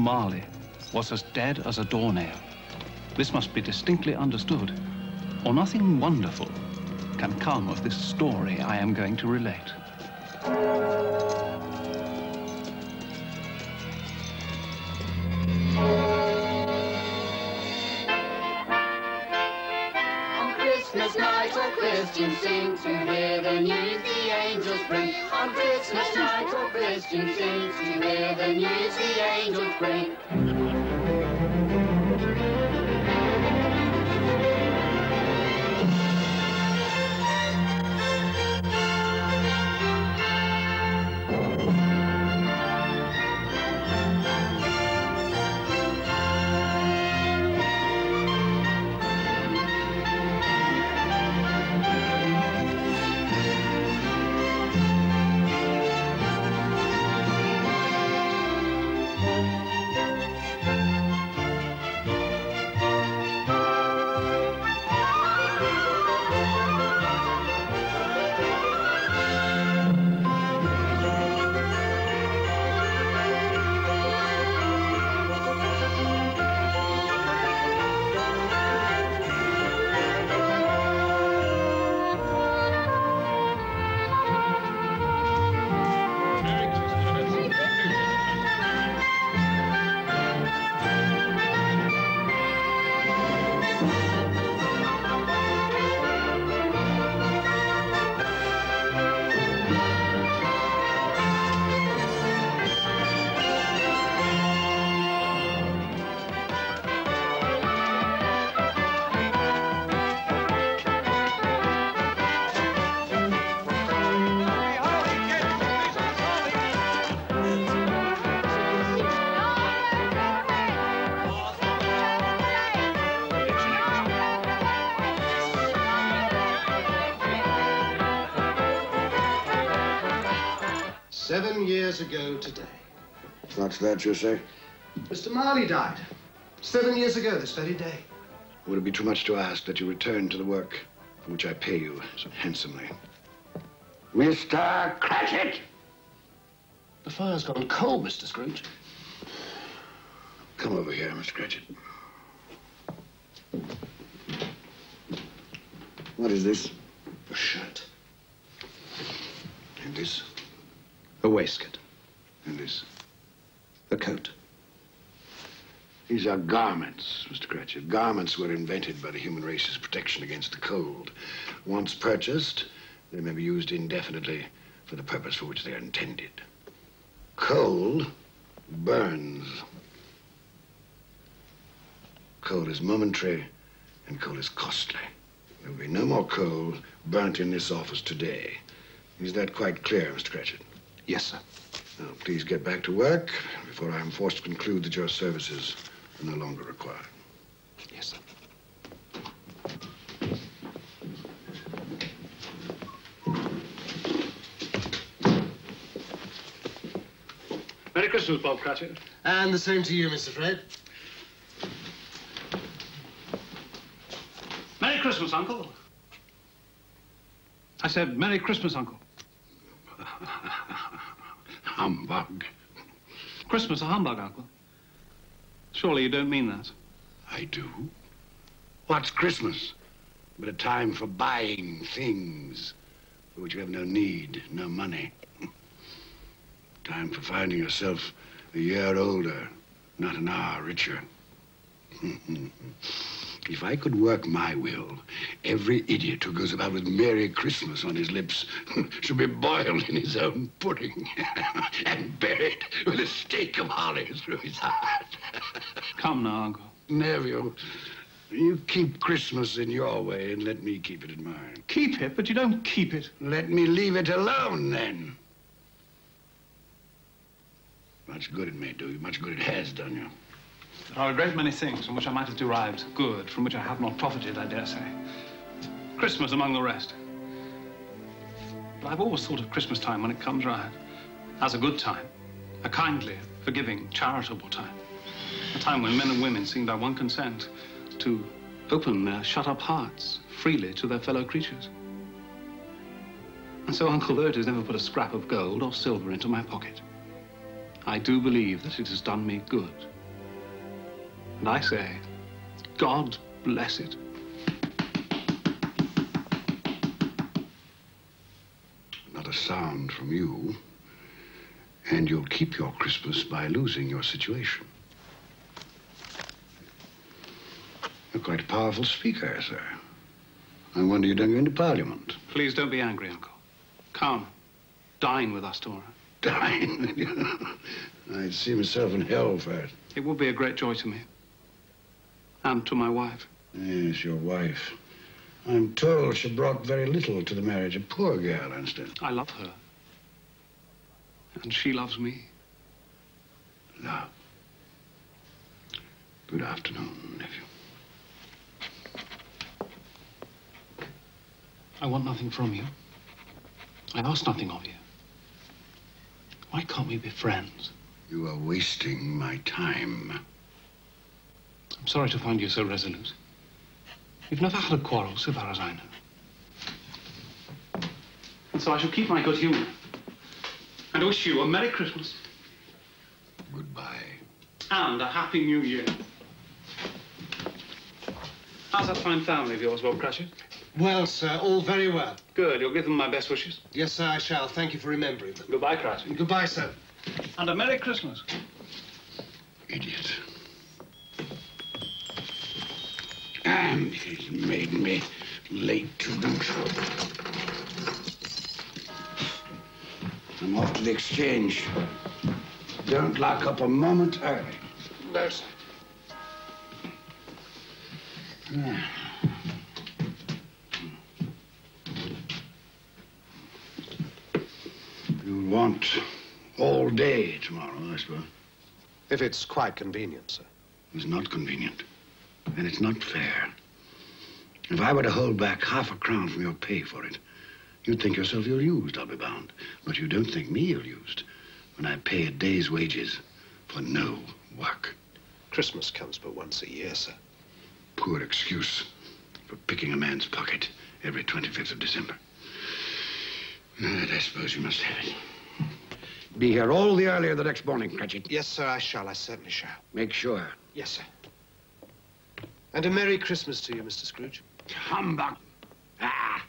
Marley was as dead as a doornail. This must be distinctly understood, or nothing wonderful can come of this story I am going to relate. On Christmas night all Christians sing to hear the news the angels bring. On Christmas night all Christians sing to hear the news the angels bring. Years ago today. What's that you say? Mr. Marley died 7 years ago this very day. Would it be too much to ask that you return to the work for which I pay you so handsomely? Mr. Cratchit! The fire's gone cold, Mr. Scrooge. Come over here, Mr. Cratchit. What is this? A shirt. And this? A waistcoat. And this? A coat. These are garments, Mr. Cratchit. Garments were invented by the human race's protection against the cold. Once purchased, they may be used indefinitely for the purpose for which they are intended. Coal burns. Coal is momentary, and coal is costly. There will be no more coal burnt in this office today. Is that quite clear, Mr. Cratchit? Yes, sir. Now, please get back to work before I am forced to conclude that your services are no longer required. Yes, sir. Merry Christmas, Bob Cratchit. And the same to you, Mr. Fred. Merry Christmas, Uncle. I said, Merry Christmas, Uncle. Humbug. Christmas a humbug, Uncle. Surely you don't mean that. I do. What's Christmas but a time for buying things for which you have no need, no money? Time for finding yourself a year older, not an hour richer. If I could work my will, every idiot who goes about with Merry Christmas on his lips should be boiled in his own pudding and buried with a stake of holly through his heart. Come now, Uncle. Nephew, you keep Christmas in your way and let me keep it in mine. Keep it, but you don't keep it. Let me leave it alone, then. Much good it may do you, much good it has done you. There are a great many things from which I might have derived good, from which I have not profited, I dare say. Christmas among the rest. But I've always thought of Christmas time when it comes round as a good time, a kindly, forgiving, charitable time. A time when men and women seem by one consent to open their shut-up hearts freely to their fellow creatures. And so Uncle, though it has never put a scrap of gold or silver into my pocket, I do believe that it has done me good And I say, God bless it. Not a sound from you, and you'll keep your Christmas by losing your situation. You're quite a powerful speaker, sir. I wonder you don't go into Parliament. Please don't be angry, Uncle. Come, dine with us tomorrow. Dine with you? I'd see myself in hell for it. It would be a great joy to me. And to my wife. Yes, your wife. I'm told she brought very little to the marriage. A poor girl, I understand. I love her. And she loves me. Love. Good afternoon, nephew. I want nothing from you. I ask nothing of you. Why can't we be friends? You are wasting my time. I'm sorry to find you so resolute. We've never had a quarrel, so far as I know. And so I shall keep my good humor. And wish you a Merry Christmas. Goodbye. And a Happy New Year. How's that fine family of yours, Lord Cratchit? Well, sir, all very well. Good. You'll give them my best wishes. Yes, sir, I shall. Thank you for remembering them. Goodbye, Cratchit. Goodbye, sir. And a Merry Christmas. Idiot. And he's made me late to do so. I'm off to the exchange. Don't lock up a moment early. No, sir. You'll want all day tomorrow, I suppose. If it's quite convenient, sir. It's not convenient. And it's not fair. If I were to hold back half a crown from your pay for it, you'd think yourself ill-used, I'll be bound. But you don't think me ill-used when I pay a day's wages for no work. Christmas comes but once a year, sir. Poor excuse for picking a man's pocket every 25th of December. But I suppose you must have it. Be here all the earlier the next morning, Cratchit. Yes, sir, I shall. I certainly shall. Make sure. Yes, sir. And a Merry Christmas to you, Mr. Scrooge. Humbug. Ah!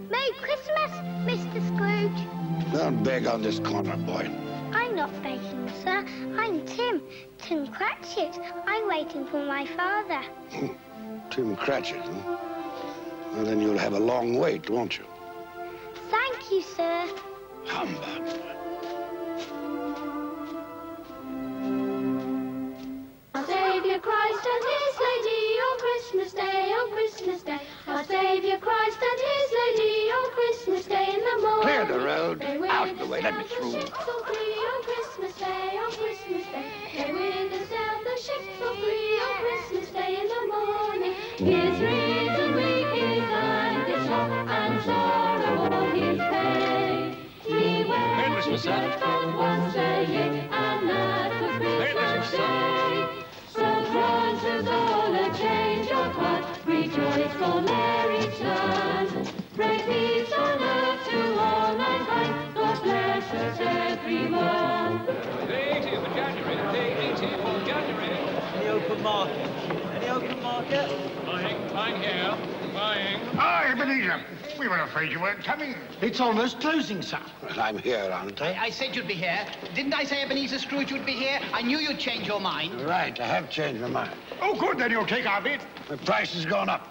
Merry Christmas, Mr. Scrooge. Don't beg on this corner, boy. I'm not begging, sir. I'm Tim Cratchit. I'm waiting for my father. Tim Cratchit, huh? Well, then you'll have a long wait, won't you? Thank you, sir. Humbug. Our Saviour Christ and His Lady on Christmas Day, on Christmas Day. Our Saviour Christ and His Lady on Christmas Day in the morning. Clear the road. Out of the way. Let me through. On Christmas Day, on Christmas Day. They with the sail the ships so free on Christmas Day in the morning. His reason weeping and his shop and sorrow all His pay. He went to church but once a year, and that was Christmas Day. So grant us all a change of heart, rejoice for their return. Pray peace on earth to all mankind, God bless us everyone. The 18th of January, the 18th of January. Any open market? Any open market? Buying here, buying. Hi, Ebenezer. We were afraid you weren't coming. It's almost closing, sir. Well, I'm here, aren't I? I said you'd be here. Didn't I say, Ebenezer Scrooge, you'd be here? I knew you'd change your mind. Right, I have changed my mind. Oh, good, then you'll take our bid. The price has gone up.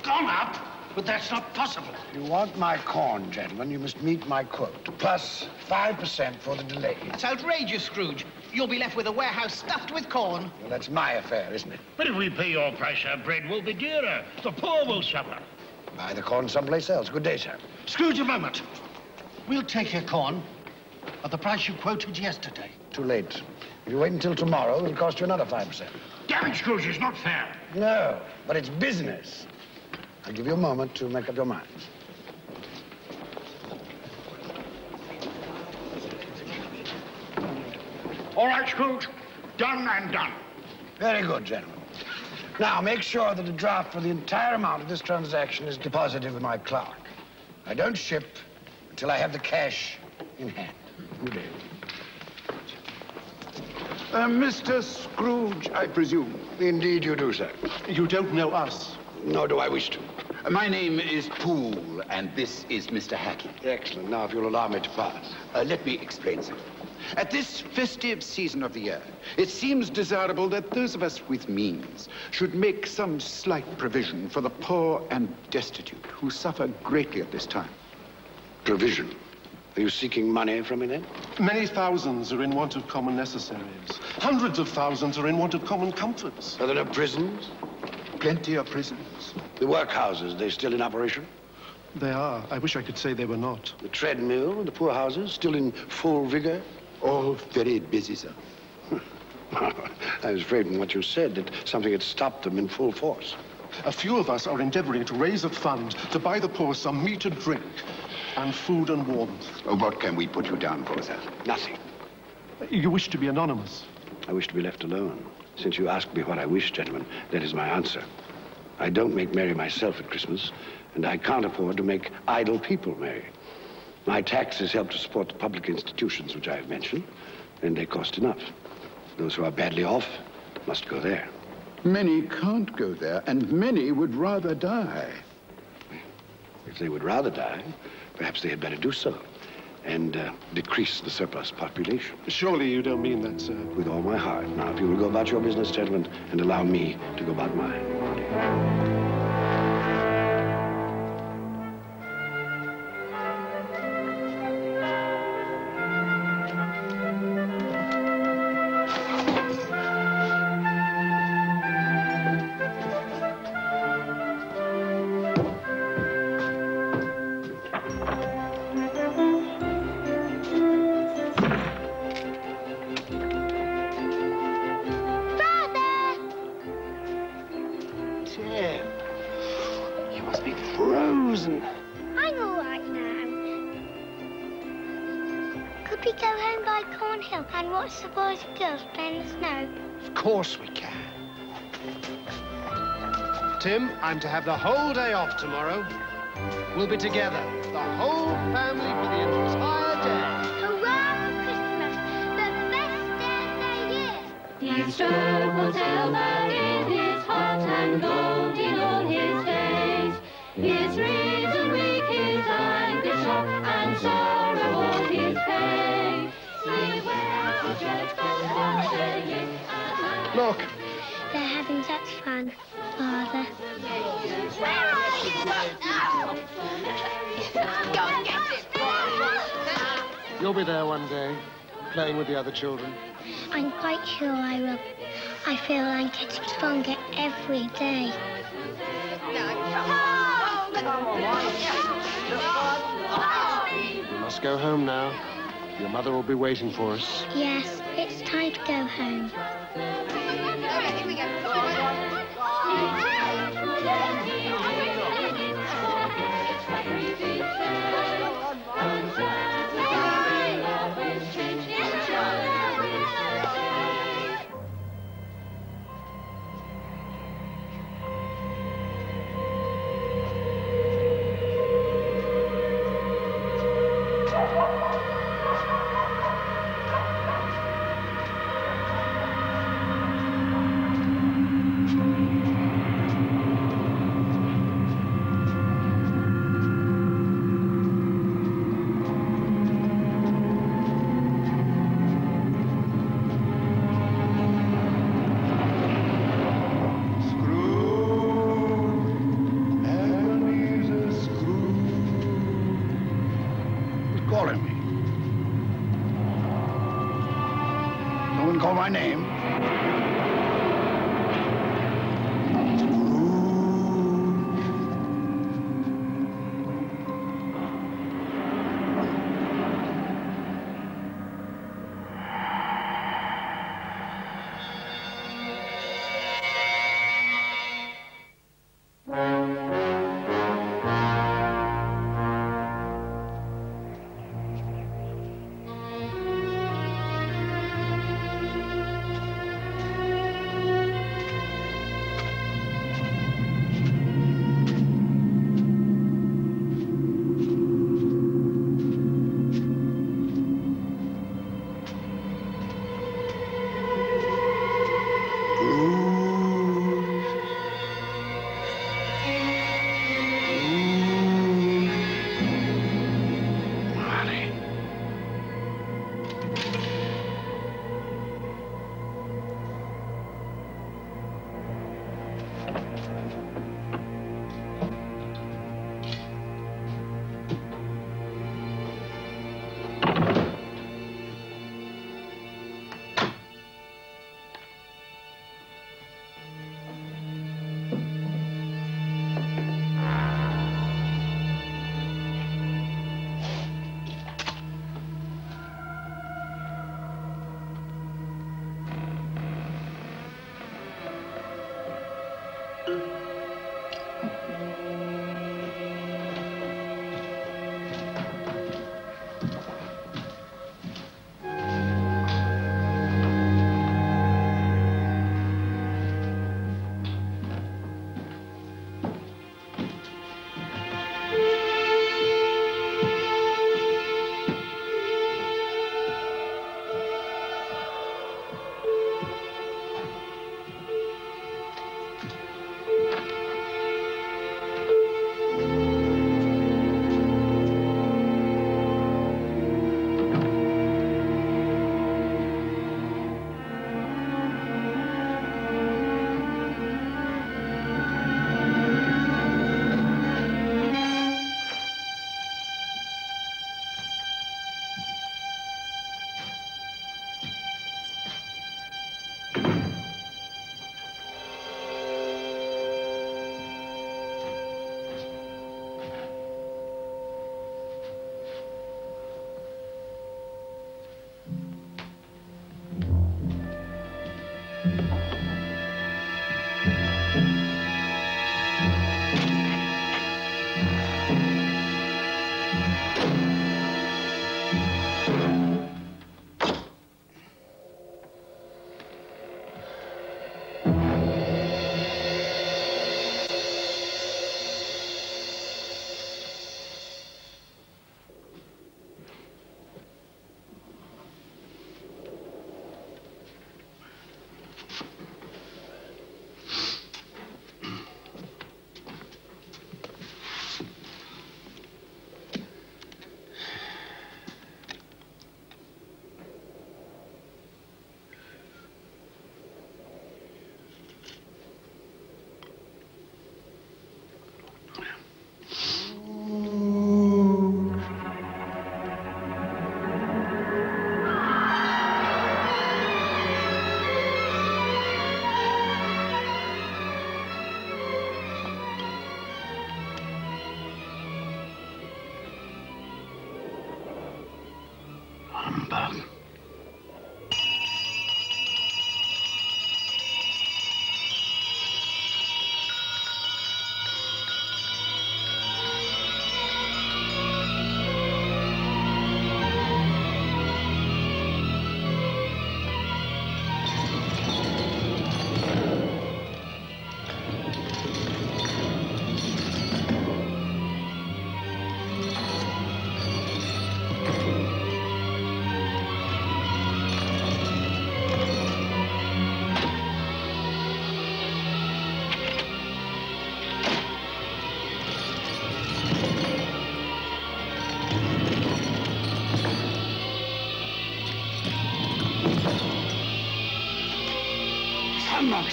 Gone up? But that's not possible. If you want my corn, gentlemen, you must meet my quote, plus 5% for the delay. It's outrageous, Scrooge. You'll be left with a warehouse stuffed with corn. Well, that's my affair, isn't it? But if we pay your price, our bread will be dearer. The poor will suffer. Buy the corn someplace else. Good day, sir. Scrooge, a moment. We'll take your corn at the price you quoted yesterday. Too late. If you wait until tomorrow, it'll cost you another 5%. Damn it, Scrooge, it's not fair. No, but it's business. I'll give you a moment to make up your minds. All right, Scrooge. Done and done. Very good, gentlemen. Now, make sure that a draft for the entire amount of this transaction is deposited with my clerk. I don't ship until I have the cash in hand. Good day. Mr. Scrooge, I presume. Indeed you do, sir. You don't know us. Nor do I wish to. My name is Poole, and this is Mr. Hackett. Excellent. Now, if you'll allow me to pass. Let me explain, sir. At this festive season of the year, it seems desirable that those of us with means should make some slight provision for the poor and destitute who suffer greatly at this time. Provision? Are you seeking money from me, then? Many thousands are in want of common necessaries. Hundreds of thousands are in want of common comforts. Are there no prisons? Plenty of prisons. The workhouses, they still in operation? They are. I wish I could say they were not. The treadmill and the poorhouses still in full vigor? All very busy, sir. I was afraid from what you said that something had stopped them in full force. A few of us are endeavoring to raise a fund to buy the poor some meat and drink, and food and warmth. What can we put you down for, sir? Nothing. You wish to be anonymous? I wish to be left alone. Since you asked me what I wish, gentlemen, that is my answer. I don't make merry myself at Christmas, and I can't afford to make idle people merry. My taxes help to support the public institutions which I have mentioned, and they cost enough. Those who are badly off must go there. Many can't go there, and many would rather die. If they would rather die, perhaps they had better do so, and decrease the surplus population. Surely you don't mean that, sir? With all my heart. Now, if you will go about your business, gentlemen, and allow me to go about mine. And watch the boys and girls play in the snow? Of course we can. Tim, I'm to have the whole day off tomorrow. We'll be together, the whole family, for the entire day. Hurrah for Christmas, the best day of the year. He strode for silver in his heart and gold in all his days. His reason weak, his anger sharp, and sorrow all his pain. Look. They're having such fun, Father. Where are you? Go and get it. You'll be there one day, playing with the other children. I'm quite sure I will. I feel I'm getting stronger every day. We must go home now. Your mother will be waiting for us. Yes, it's time to go home.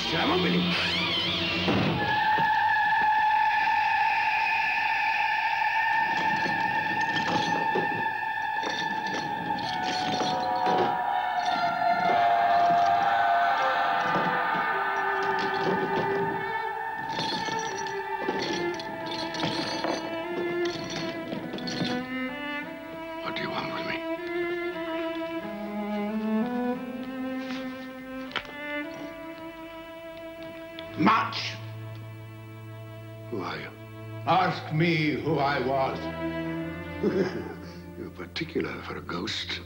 Siamo benissimo. Much. Who are you? Ask me who I was. You're particular for a ghost.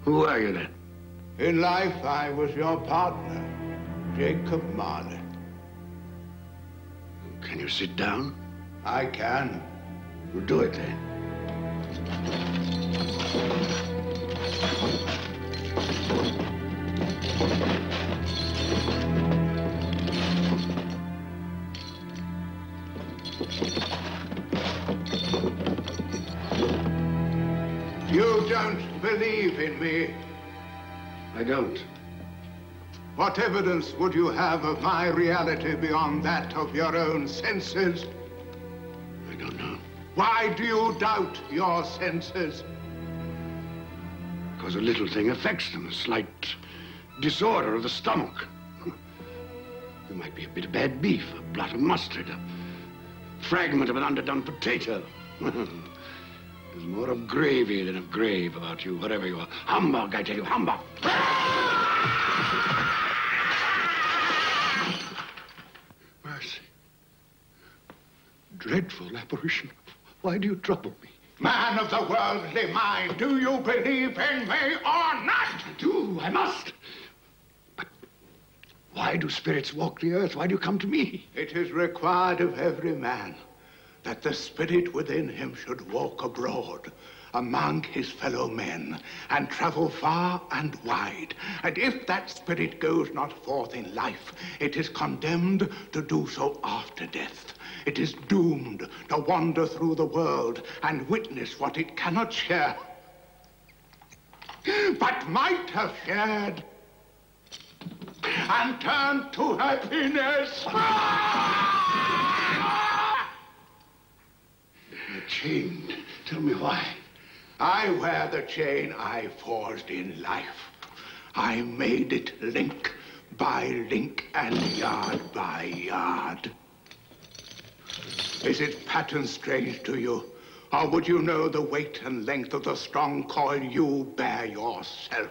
Who are you then? In life, I was your partner, Jacob Marley. Can you sit down? I can. Well, do it then. You don't believe in me. I don't. What evidence would you have of my reality beyond that of your own senses? I don't know. Why do you doubt your senses? Because a little thing affects them, a slight disorder of the stomach. There might be a bit of bad beef, a blot of mustard, a fragment of an underdone potato. There's more of gravy than of grave about you, whatever you are. Humbug, I tell you, humbug! Mercy. Dreadful apparition. Why do you trouble me? Man of the worldly mind, do you believe in me or not? I do, I must. But why do spirits walk the earth? Why do you come to me? It is required of every man that the spirit within him should walk abroad among his fellow men and travel far and wide. And if that spirit goes not forth in life, it is condemned to do so after death. It is doomed to wander through the world and witness what it cannot share, but might have shared, and turn to happiness. The chain. Tell me why. I wear the chain I forged in life. I made it link by link and yard by yard. Is its pattern strange to you? Or would you know the weight and length of the strong coil you bear yourself?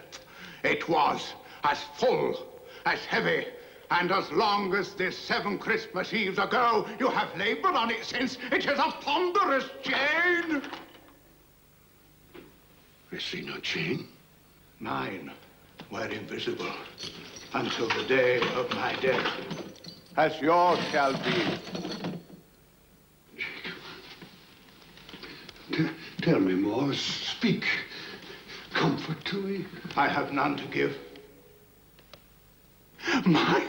It was as full, as heavy, and as long as this 7 Christmas Eves ago, you have labored on it since. It is a ponderous chain. I see no chain. Mine were invisible until the day of my death, as yours shall be. Tell me more. Speak. Comfort to me. I have none to give. My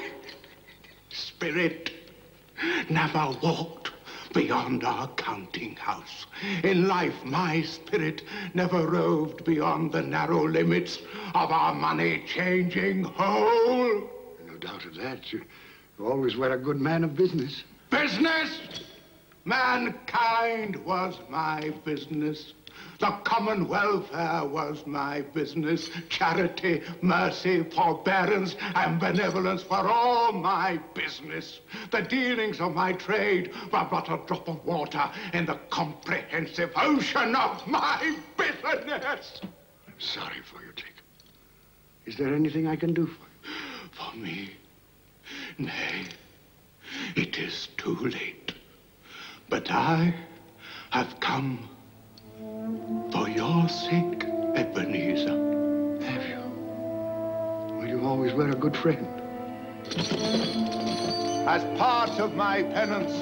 spirit never walked beyond our counting house. In life, my spirit never roved beyond the narrow limits of our money-changing hole. No doubt of that. You always were a good man of business. Business? Mankind was my business. The common welfare was my business. Charity, mercy, forbearance, and benevolence were all my business. The dealings of my trade were but a drop of water in the comprehensive ocean of my business. I'm sorry for you, Jacob. Is there anything I can do for you? For me? Nay, it is too late. But I have come for your sake, Ebenezer. Have you? Well, you always were a good friend. As part of my penance,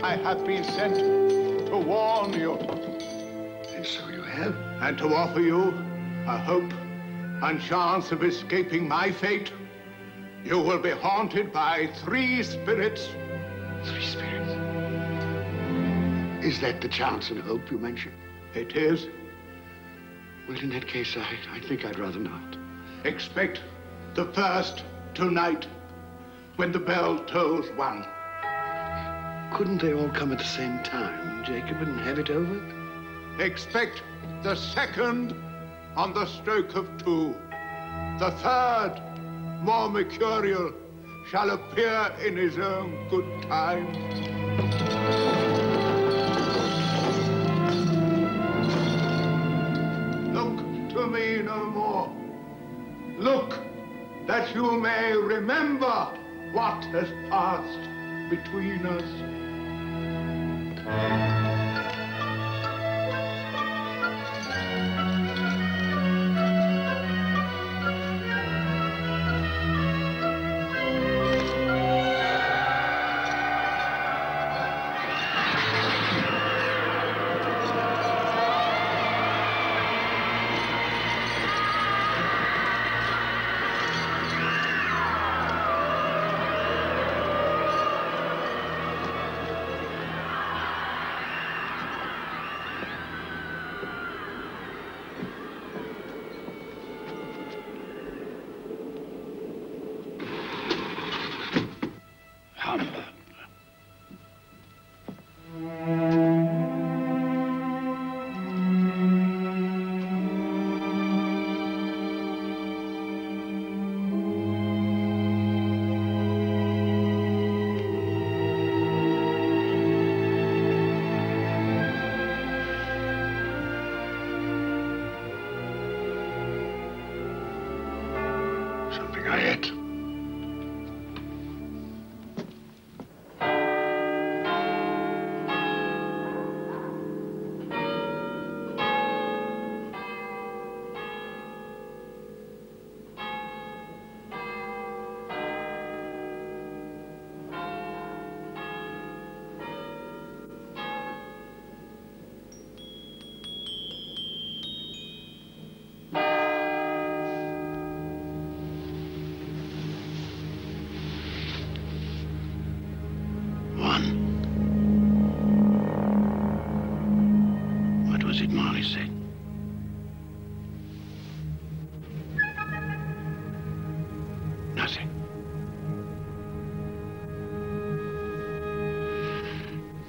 I have been sent to warn you. And so you have? And to offer you a hope and chance of escaping my fate. You will be haunted by 3 spirits. 3 spirits? Is that the chance and hope you mentioned? It is. Well, in that case, I think I'd rather not. Expect the first tonight. when the bell tolls one. Couldn't they all come at the same time, Jacob, and have it over? Expect the second on the stroke of 2. The third, more mercurial, shall appear in his own good time. Look to me no more. Look, that you may remember what has passed between us.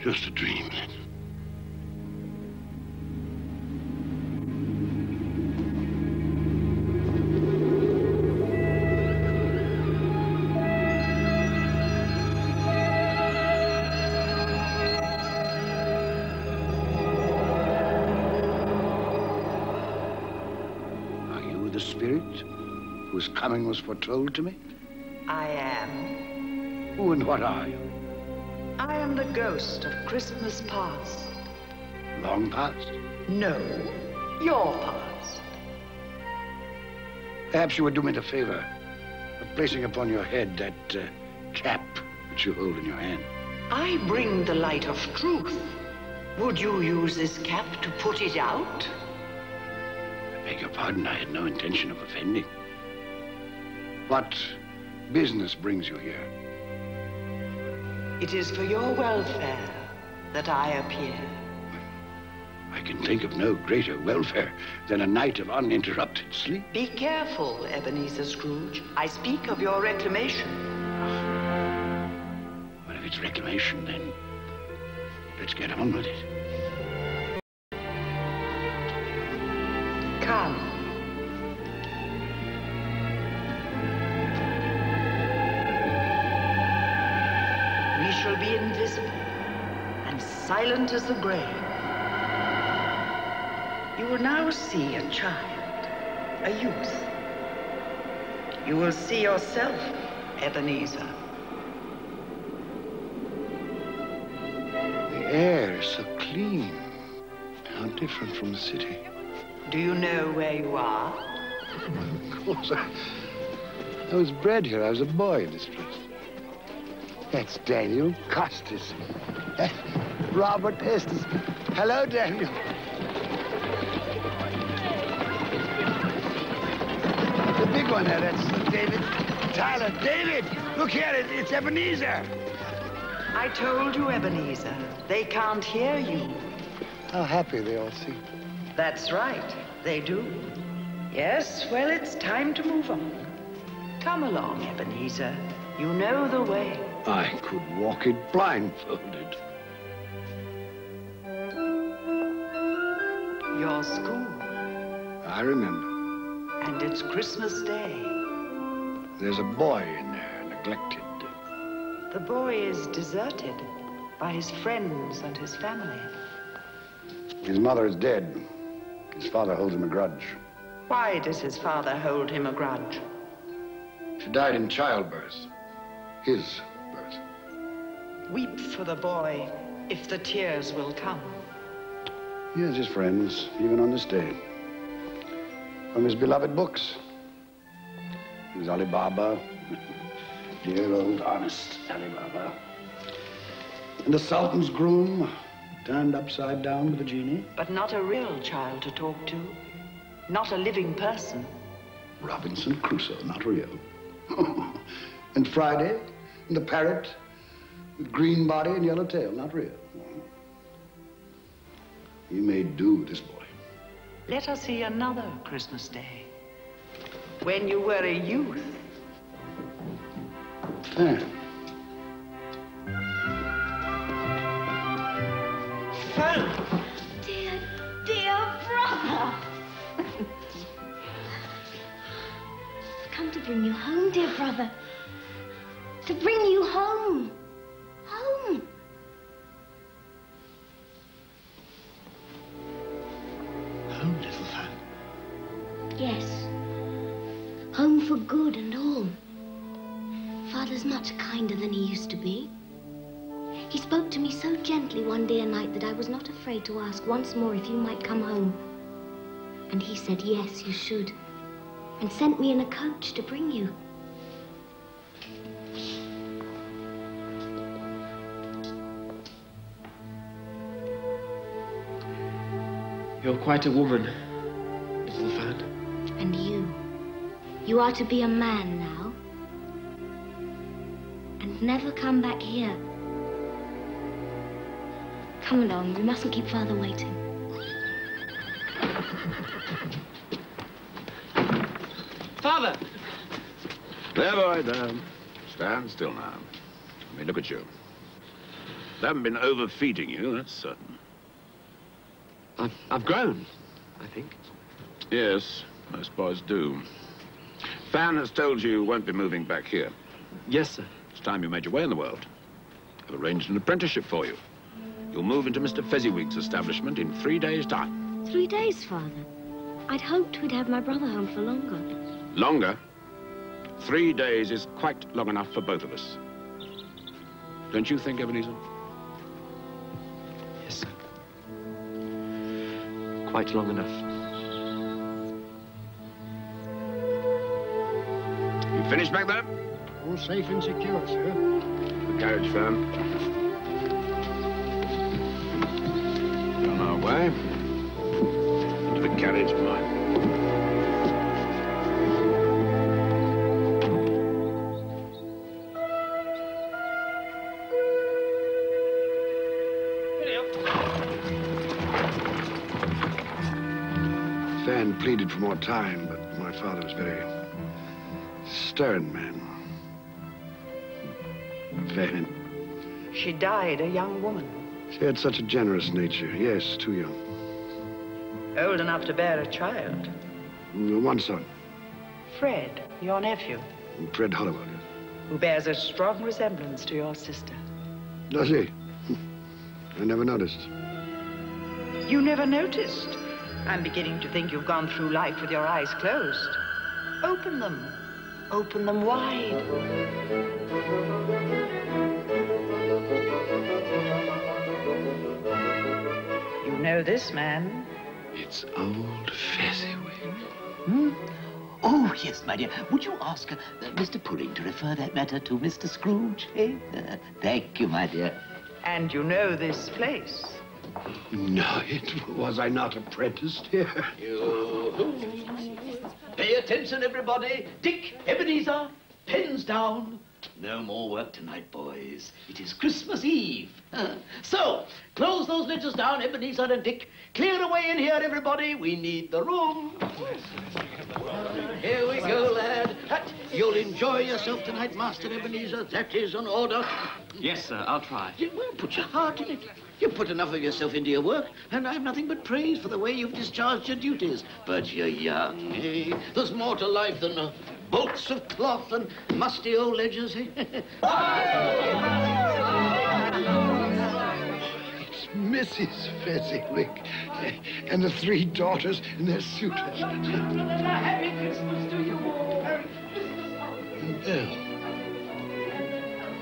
Just a dream, then. Are you the spirit whose coming was foretold to me? I am. Who and what are you? I am the ghost of Christmas past. Long past? No, your past. Perhaps you would do me the favor of placing upon your head that cap which you hold in your hand. I bring the light of truth. Would you use this cap to put it out? I beg your pardon, I had no intention of offending. What business brings you here? It is for your welfare that I appear. I can think of no greater welfare than a night of uninterrupted sleep. Be careful, Ebenezer Scrooge. I speak of your reclamation. Well, if it's reclamation, then let's get on with it. Come. We shall be invisible and silent as the grave. You will now see a child, a youth. You will see yourself, Ebenezer. The air is so clean. How different from the city. Do you know where you are? Of course, I was bred here. I was a boy in this place. That's Daniel Costas. Robert Estes. Hello, Daniel. The big one there, that's David. Tyler, David! Look here, it's Ebenezer. I told you, Ebenezer. They can't hear you. How happy they all seem. That's right, they do. Yes, well, it's time to move on. Come along, Ebenezer. You know the way. I could walk it blindfolded. Your school. I remember. And it's Christmas Day. There's a boy in there, neglected. The boy is deserted by his friends and his family. His mother is dead. His father holds him a grudge. Why does his father hold him a grudge? She died in childbirth. His birth. Weep for the boy, if the tears will come. He has his friends, even on this day. From his beloved books. His Ali Baba. Dear old honest Ali Baba. And the Sultan's groom, turned upside down with a genie. But not a real child to talk to. Not a living person. Robinson Crusoe, not real. And Friday, and the parrot, with green body and yellow tail, not real. He made do, this boy. Let us see another Christmas Day. When you were a youth. Fan. Fan! Dear, dear brother! I've come to bring you home, dear brother. To bring you home. Home. Home, little Fan. Yes. Home for good and all. Father's much kinder than he used to be. He spoke to me so gently one dear night that I was not afraid to ask once more if you might come home. And he said, yes, you should. And sent me in a coach to bring you. You're quite a woman, little Fan. And you. You are to be a man now. And never come back here. Come along, we mustn't keep Father waiting. Father! There, boy, down. Stand still now. Let me look at you. They haven't been overfeeding you, that's certain. I've grown, I think. Yes, most boys do. Fan has told you won't be moving back here. Yes, sir. It's time you made your way in the world. I've arranged an apprenticeship for you. You'll move into Mr. Fezziwig's establishment in 3 days' time. 3 days, Father? I'd hoped we'd have my brother home for longer. Longer? 3 days is quite long enough for both of us. Don't you think, Ebenezer? Yes, sir. Quite long enough. You finished back there? All safe and secure, sir. The carriage, Fan. On our way. Into the carriage, mine. Fan pleaded for more time, but my father was very stern man. Fan. She died a young woman. She had such a generous nature. Yes, too young. Old enough to bear a child. One son. Fred, your nephew, Fred Hollowell. who bears a strong resemblance to your sister. Does he? I never noticed. You never noticed? I'm beginning to think you've gone through life with your eyes closed. Open them. Open them wide. You know this man? It's old Fezziwig. Hmm? Oh, yes, my dear. Would you ask Mr. Pudding to refer that matter to Mr. Scrooge? Eh? Thank you, my dear. And you know this place? No, was I not apprenticed here? Pay attention, everybody. Dick, Ebenezer, pens down. No more work tonight, boys. It is Christmas Eve. So, Close those litters down, Ebenezer and Dick. Clear away in here, everybody. We need the room. Here we go, lad. You'll enjoy yourself tonight, Master Ebenezer. That is an order. Yes, sir, I'll try. Well, put your heart in it. You put enough of yourself into your work, and I've nothing but praise for the way you've discharged your duties. But you're young, eh? There's more to life than bolts of cloth and musty old ledgers, eh? It's Mrs. Fezziwig and the 3 daughters and their suitors. Happy Christmas to you all. Well,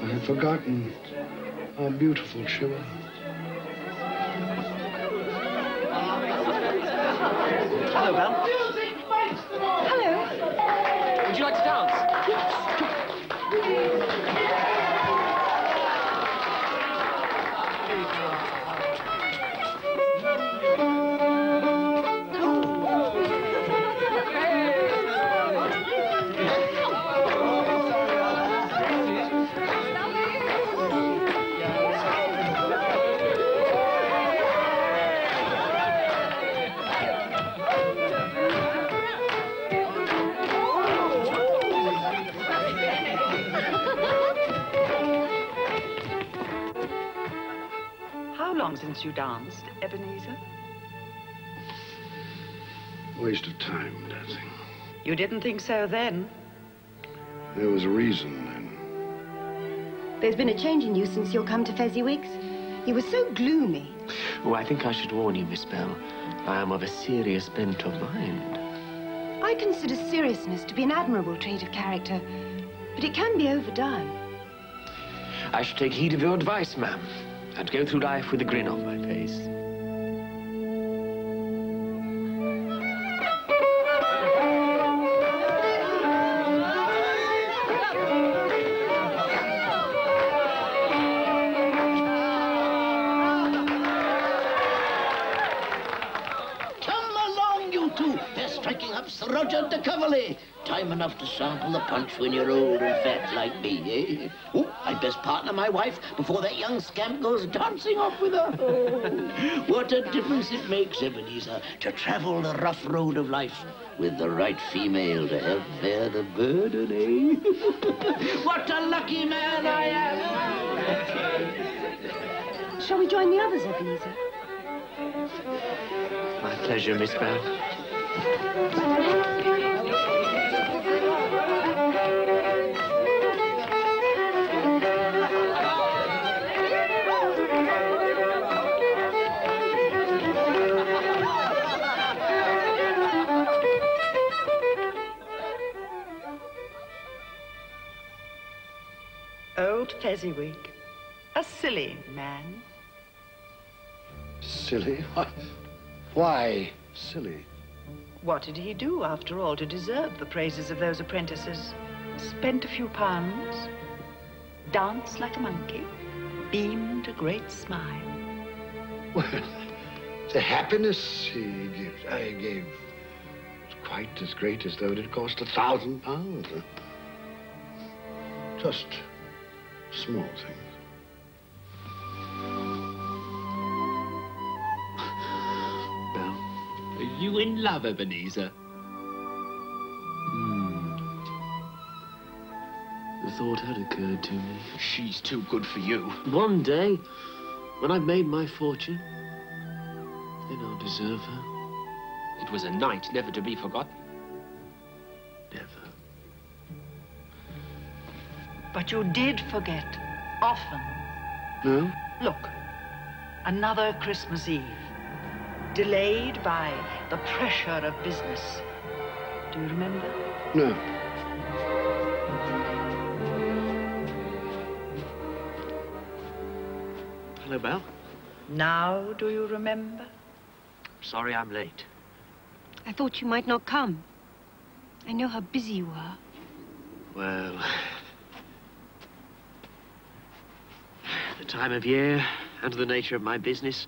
I had forgotten how beautiful she was. Hello, Belle. Hello. Would you like to dance? Since you danced, Ebenezer? Waste of time, dancing. You didn't think so then? There was a reason then. There's been a change in you since you've come to Fezziwig's. You were so gloomy. Oh, I think I should warn you, Miss Bell. I am of a serious bent of mind. I consider seriousness to be an admirable trait of character, but it can be overdone. I should take heed of your advice, ma'am, and go through life with a grin on my face. Come along, you two. They're striking up Sir Roger de Coverley. Time enough to sample the punch when you're old and fat like me, eh? Oh, I'd best partner my wife before that young scamp goes dancing off with her. Oh, what a difference it makes, Ebenezer, to travel the rough road of life with the right female to help bear the burden, eh? What a lucky man I am! Shall we join the others, Ebenezer? My pleasure, Miss Bell. Old Fezziwig, a silly man. Silly? Why silly? What did he do, after all, to deserve the praises of those apprentices? Spent a few pounds, danced like a monkey, beamed a great smile. Well, the happiness I gave was quite as great as though it had cost £1,000. Just small things. Are you in love, Ebenezer? The thought had occurred to me. She's too good for you. One day, when I've made my fortune, then I'll deserve her. It was a night never to be forgotten. Never. But you did forget, often. No? Look, another Christmas Eve, delayed by the pressure of business. Do you remember? No. Hello, Belle. Now do you remember? Sorry I'm late. I thought you might not come. I know how busy you are. Well, the time of year and the nature of my business,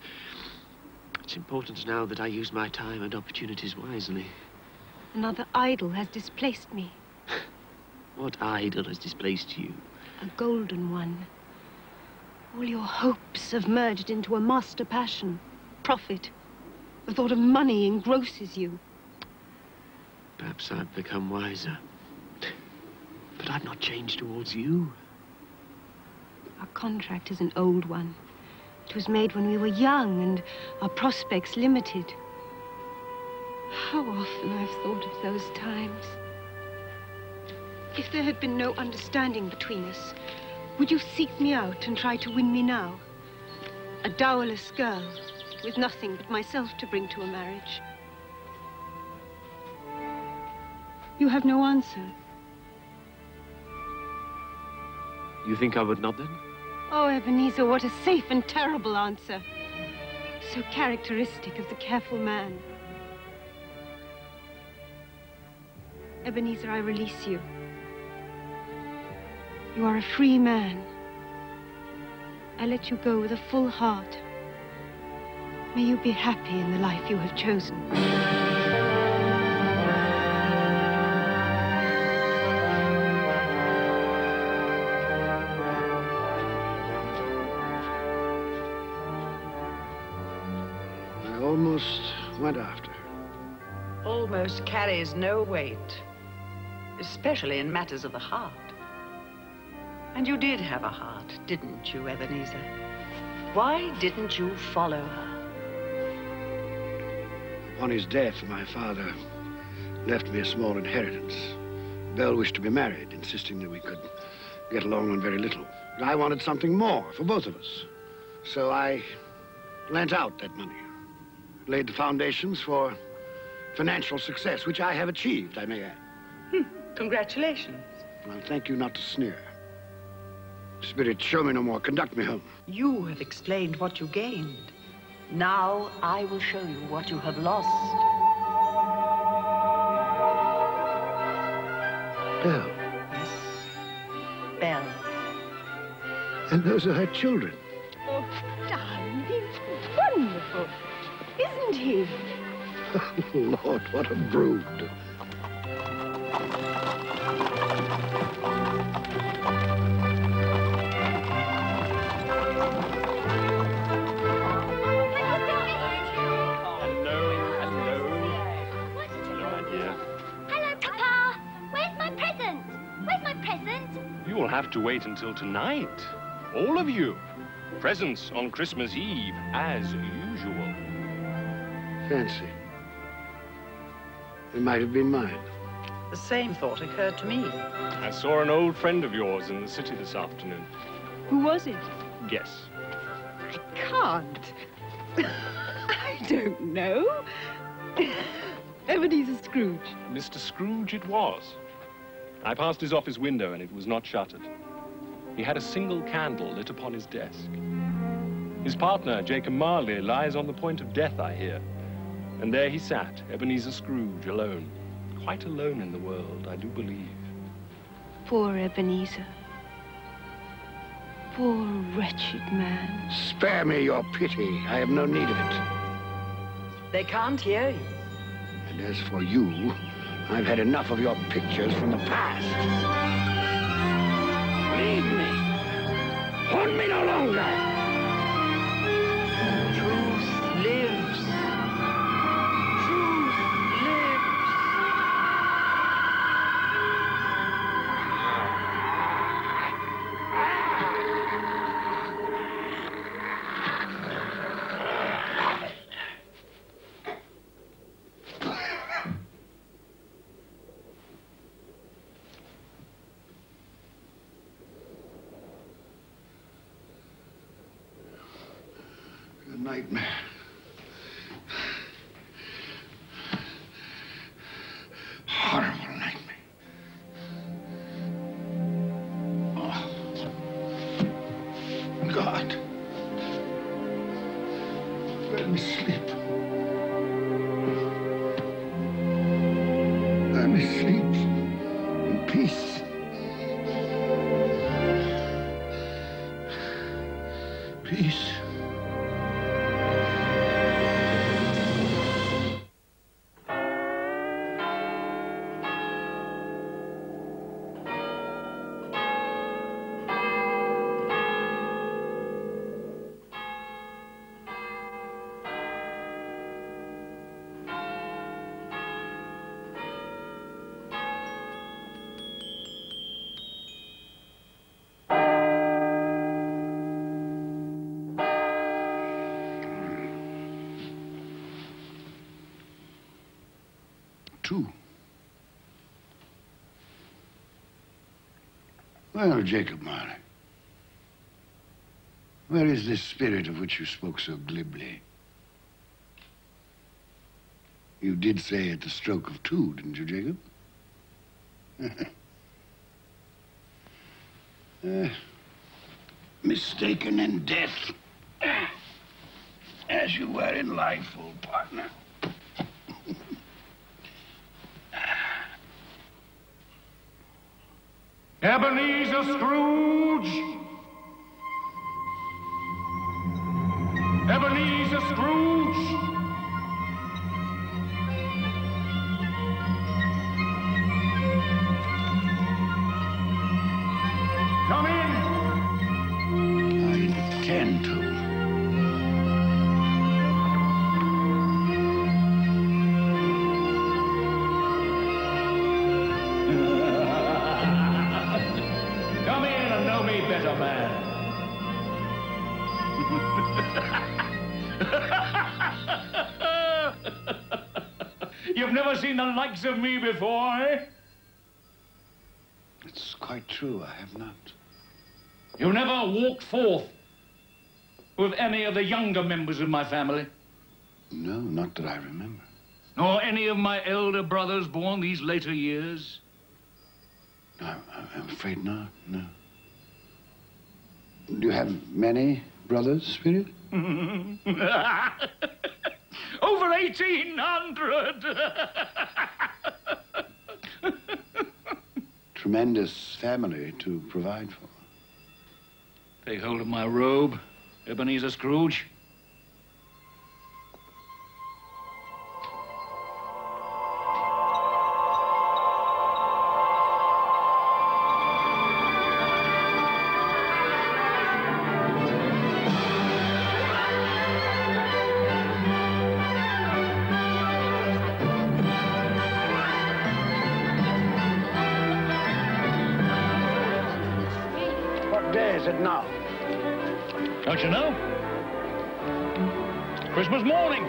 it's important now that I use my time and opportunities wisely. Another idol has displaced me. What idol has displaced you? A golden one. All your hopes have merged into a master passion, profit. The thought of money engrosses you. Perhaps I've become wiser. But I've not changed towards you. Our contract is an old one. It was made when we were young and our prospects limited. How often I've thought of those times. If there had been no understanding between us, would you seek me out and try to win me now? A dowerless girl with nothing but myself to bring to a marriage. You have no answer. You think I would not then? Oh, Ebenezer, what a safe and terrible answer. So characteristic of the careful man. Ebenezer, I release you. You are a free man. I let you go with a full heart. May you be happy in the life you have chosen. I almost went after her. Almost carries no weight, especially in matters of the heart. And you did have a heart, didn't you, Ebenezer? Why didn't you follow her? Upon his death, my father left me a small inheritance. Belle wished to be married, insisting that we could get along on very little. But I wanted something more for both of us. So I lent out that money, laid the foundations for financial success, which I have achieved, I may add. Congratulations. Well, thank you not to sneer. Spirit, show me no more. Conduct me home. You have explained what you gained. Now I will show you what you have lost. Belle. Yes, Belle. And those are her children. Oh, darling, he's wonderful, isn't he? Oh, Lord, what a brood. You will have to wait until tonight. All of you. Presents on Christmas Eve, as usual. Fancy. It might have been mine. The same thought occurred to me. I saw an old friend of yours in the city this afternoon. Who was it? Guess. I can't. I don't know. Ebenezer Scrooge. Mr. Scrooge it was. I passed his office window and it was not shuttered. He had a single candle lit upon his desk. His partner, Jacob Marley, lies on the point of death, I hear. And there he sat, Ebenezer Scrooge, alone. Quite alone in the world, I do believe. Poor Ebenezer. Poor wretched man. Spare me your pity. I have no need of it. They can't hear you. And as for you, I've had enough of your pictures from the past. Leave me. Haunt me no longer. Truth lives. Truth lives. Nightmare. Horrible nightmare. Oh. God. Let me sleep. Let me sleep in peace. Peace. too. Well, Jacob Marley, where is this spirit of which you spoke so glibly? You did say at the stroke of two, didn't you, Jacob? Mistaken in death, as you were in life, old partner. Ebenezer Scrooge! Ebenezer Scrooge! Come in! I intend to. Come in and know me better, man. You've never seen the likes of me before, eh? It's quite true, I have not. You never walked forth with any of the younger members of my family? No, not that I remember. Nor any of my elder brothers born these later years? I'm afraid not, no. Do you have many brothers, Spirit? Over 1,800! Tremendous family to provide for. Take hold of my robe, Ebenezer Scrooge. What day is it now? Don't you know? Christmas morning.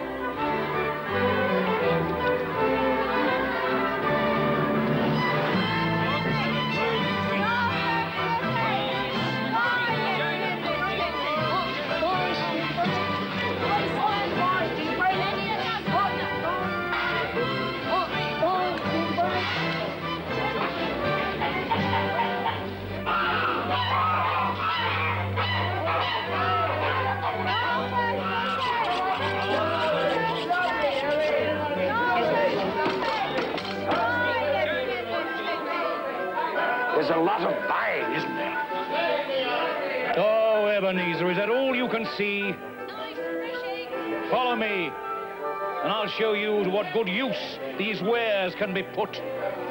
There's a lot of buying, isn't there? Oh, Ebenezer, is that all you can see? Follow me, and I'll show you to what good use these wares can be put.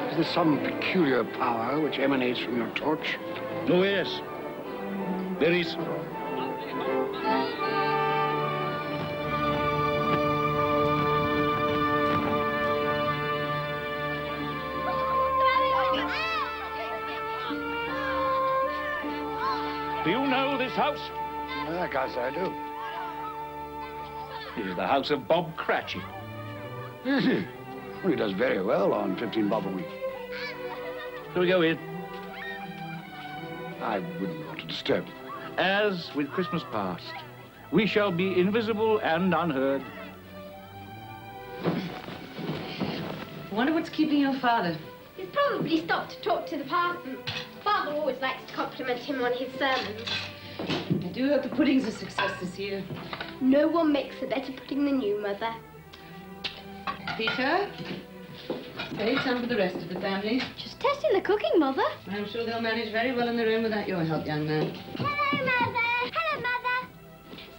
Is there some peculiar power which emanates from your torch? Oh, yes. There is. Do you know this house? I guess I do. It is the house of Bob Cratchit. Is he? Well, he does very well on 15 bob a week. Shall we go in? I wouldn't want to disturb you. As with Christmas past, we shall be invisible and unheard. I wonder what's keeping your father. He's probably stopped to talk to the parson. Father always likes to compliment him on his sermons. I do hope the pudding's a success this year. No one makes a better pudding than you, Mother. Peter, save some for the rest of the family. Just testing the cooking, Mother. I'm sure they'll manage very well on their own without your help, young man. Hello, Mother. Hello, Mother.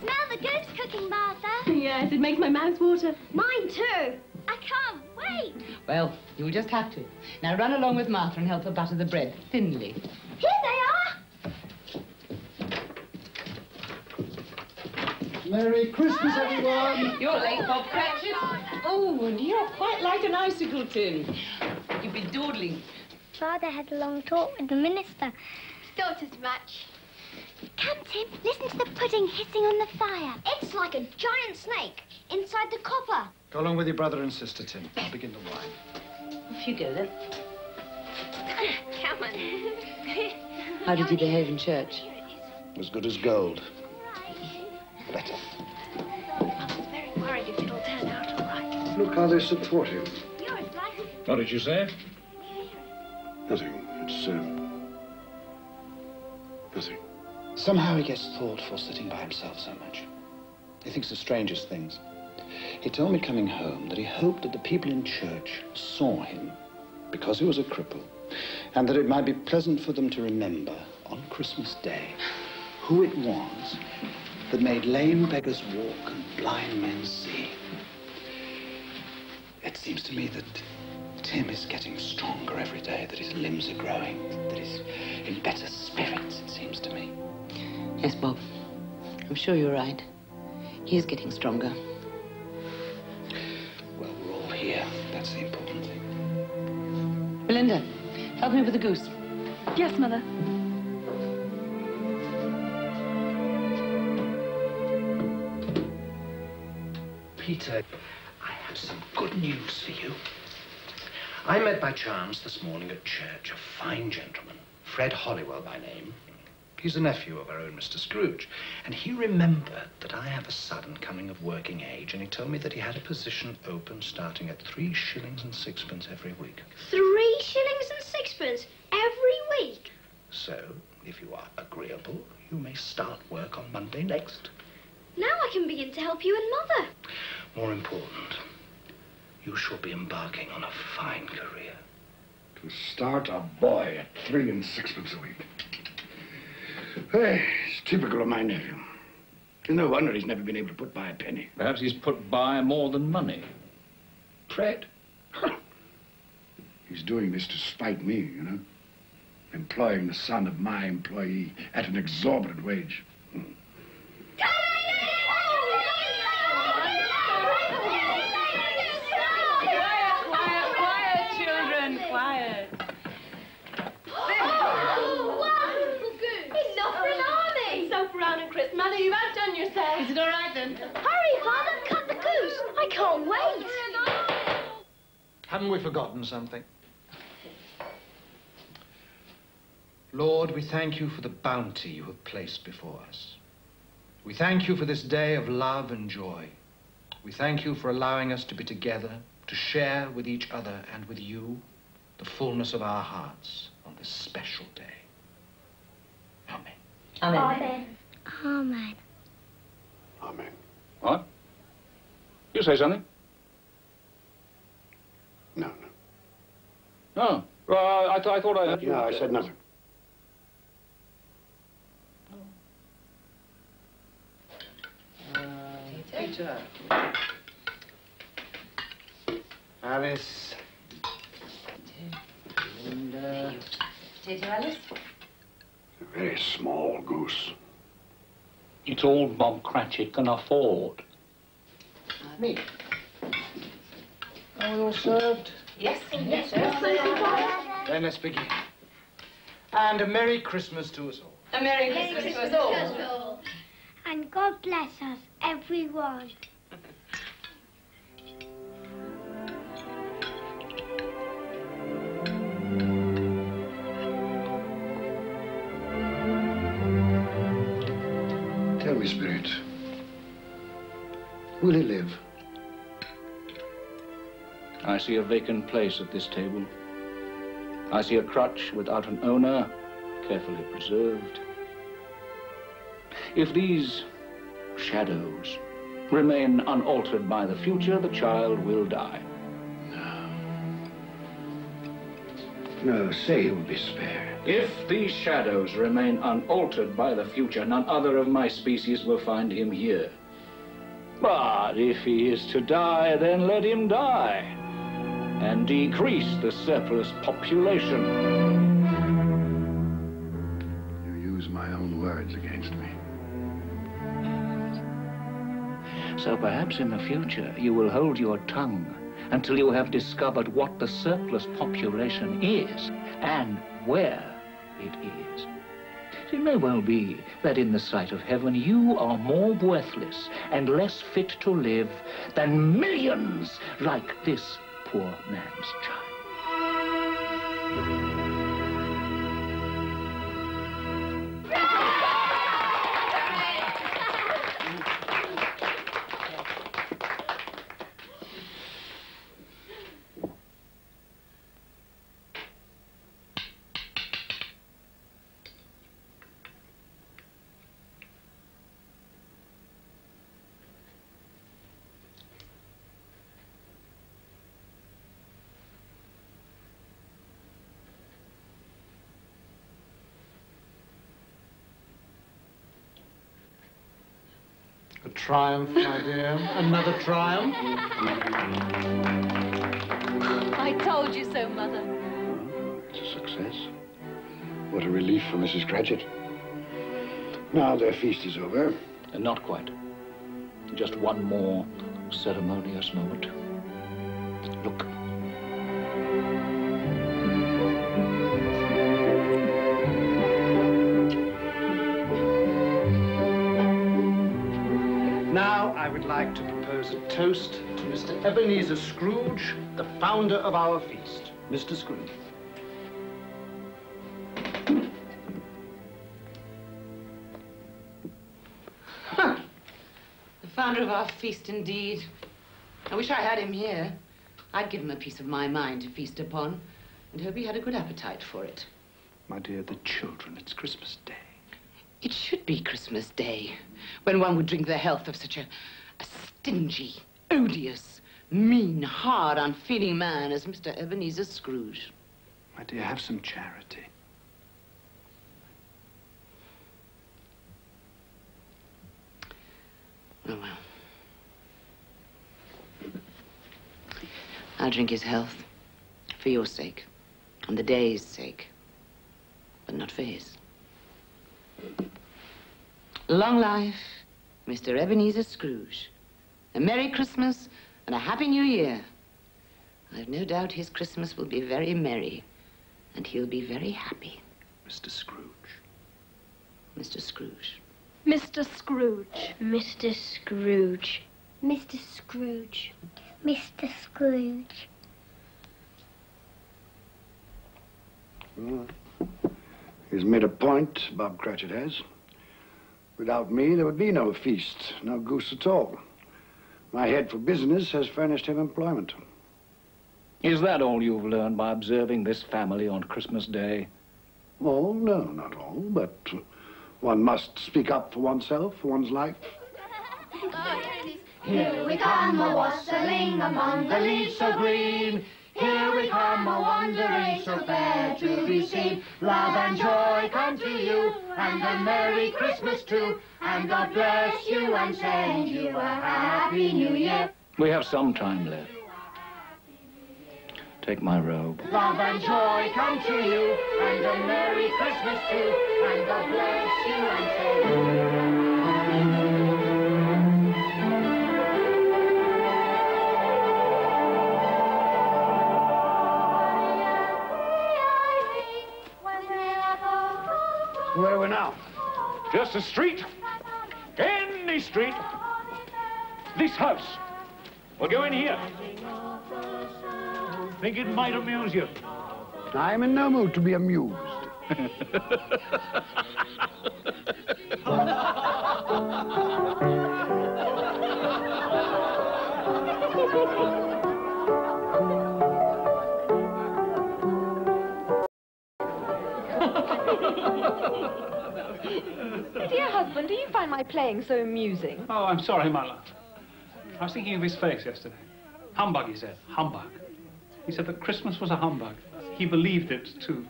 Smell the goose cooking, Martha. Yes, it makes my mouth water. Mine too. I can't wait. Well, you'll just have to. Now run along with Martha and help her butter the bread thinly. Here they are. Merry Christmas, everyone. You're late, Bob Cratchit. Oh, and you're quite like an icicle tin. You've been dawdling. Father had a long talk with the minister. Thought as much. Come, Tim, listen to the pudding hissing on the fire. It's like a giant snake inside the copper. Go along with your brother and sister, Tim. I'll begin the wine. Off you go, then. Come on. How did he behave in church? As good as gold. Better. Mother's very worried if it'll turn out all right. Look how they support him. You're as like... What did you say? Nothing. It's, nothing. Somehow he gets thoughtful sitting by himself so much. He thinks the strangest things. He told me coming home that he hoped that the people in church saw him because he was a cripple, and that it might be pleasant for them to remember on Christmas Day who it was that made lame beggars walk and blind men see. It seems to me that Tim is getting stronger every day, that his limbs are growing, that he's in better spirits, it seems to me. Yes, Bob. I'm sure you're right. He is getting stronger. Well, we're all here. That's the important thing. Belinda, help me with the goose. Yes, Mother. Peter, I have some good news for you. I met by chance this morning at church a fine gentleman, Fred Hollywell by name. He's a nephew of our own Mr. Scrooge, and he remembered that I have a son coming of working age, and he told me that he had a position open starting at 3 shillings and 6pence every week. 3 shillings and 6pence every week? So, if you are agreeable, you may start work on Monday next. Now I can begin to help you and Mother. More important, you shall be embarking on a fine career. To start a boy at 3 and 6pence a week. Hey, it's typical of my nephew. No wonder he's never been able to put by a penny. Perhaps he's put by more than money. Fred? He's doing this to spite me, you know. Employing the son of my employee at an exorbitant wage. Quiet, children, quiet. Chris, Mother, you've outdone yourself. Is it all right, then? Hurry, Father, cut the goose. I can't wait. Haven't we forgotten something? Lord, we thank you for the bounty you have placed before us. We thank you for this day of love and joy. We thank you for allowing us to be together, to share with each other and with you the fullness of our hearts on this special day. Amen. Amen. Amen. Amen. Amen. What? You say something? No. No. Well, I thought I heard you. No, I said nothing. Peter. Alice. Linda. Potato, Alice? A very small goose. It's all Bob Cratchit can afford. Me. Are we all served? Yes. Yes. Then let's begin. And a Merry Christmas to us all. A Merry Christmas to us all. And God bless us, everyone. Tell me, Spirit, will he live? I see a vacant place at this table. I see a crutch without an owner, carefully preserved. If these shadows remain unaltered by the future, the child will die. No, say he will be spared. If these shadows remain unaltered by the future, none other of my species will find him here. But if he is to die, then let him die, and decrease the surplus population. You use my own words against me. So perhaps in the future you will hold your tongue until you have discovered what the surplus population is and where it is. It may well be that in the sight of heaven you are more worthless and less fit to live than millions like this poor man's child. A triumph, my dear. Another triumph. I told you so, Mother. It's a success. What a relief for Mrs. Cratchit. Now their feast is over. Not quite. Just one more ceremonious moment. Look. Now, I would like to propose a toast to Mr. Ebenezer Scrooge, the founder of our feast. Mr. Scrooge. The founder of our feast, indeed. I wish I had him here. I'd give him a piece of my mind to feast upon, and hope he had a good appetite for it. My dear, the children, it's Christmas Day. It should be Christmas Day, when one would drink the health of such a stingy, odious, mean, hard, unfeeling man as Mr. Ebenezer Scrooge. My dear, have some charity. Oh, well. I'll drink his health, for your sake, and the day's sake, but not for his. Long life, Mr. Ebenezer Scrooge. A Merry Christmas and a Happy New Year. I've no doubt his Christmas will be very merry, and he'll be very happy. Mr. Scrooge. Mr. Scrooge. Mr. Scrooge. Mr. Scrooge. Mr. Scrooge. Mr. Scrooge. He's made a point, Bob Cratchit has. Without me, there would be no feast, no goose at all. My head for business has furnished him employment. Is that all you've learned by observing this family on Christmas Day? Oh, no, not all, but one must speak up for oneself, for one's life. Here we come a-wassailing among the leaves so green. Here we come a-wandering so fair to be seen. Love and joy come to you, and a Merry Christmas too. And God bless you and send you a Happy New Year. We have some time left. Take my robe. Love and joy come to you, and a Merry Christmas too. And God bless you and send you. Where are we now? Just a street. Any street. This house. We'll go in here. Think it might amuse you. I'm in no mood to be amused. Dear husband, do you find my playing so amusing? Oh, I'm sorry, my love. I was thinking of his face yesterday. Humbug, he said. Humbug. He said that Christmas was a humbug. He believed it, too.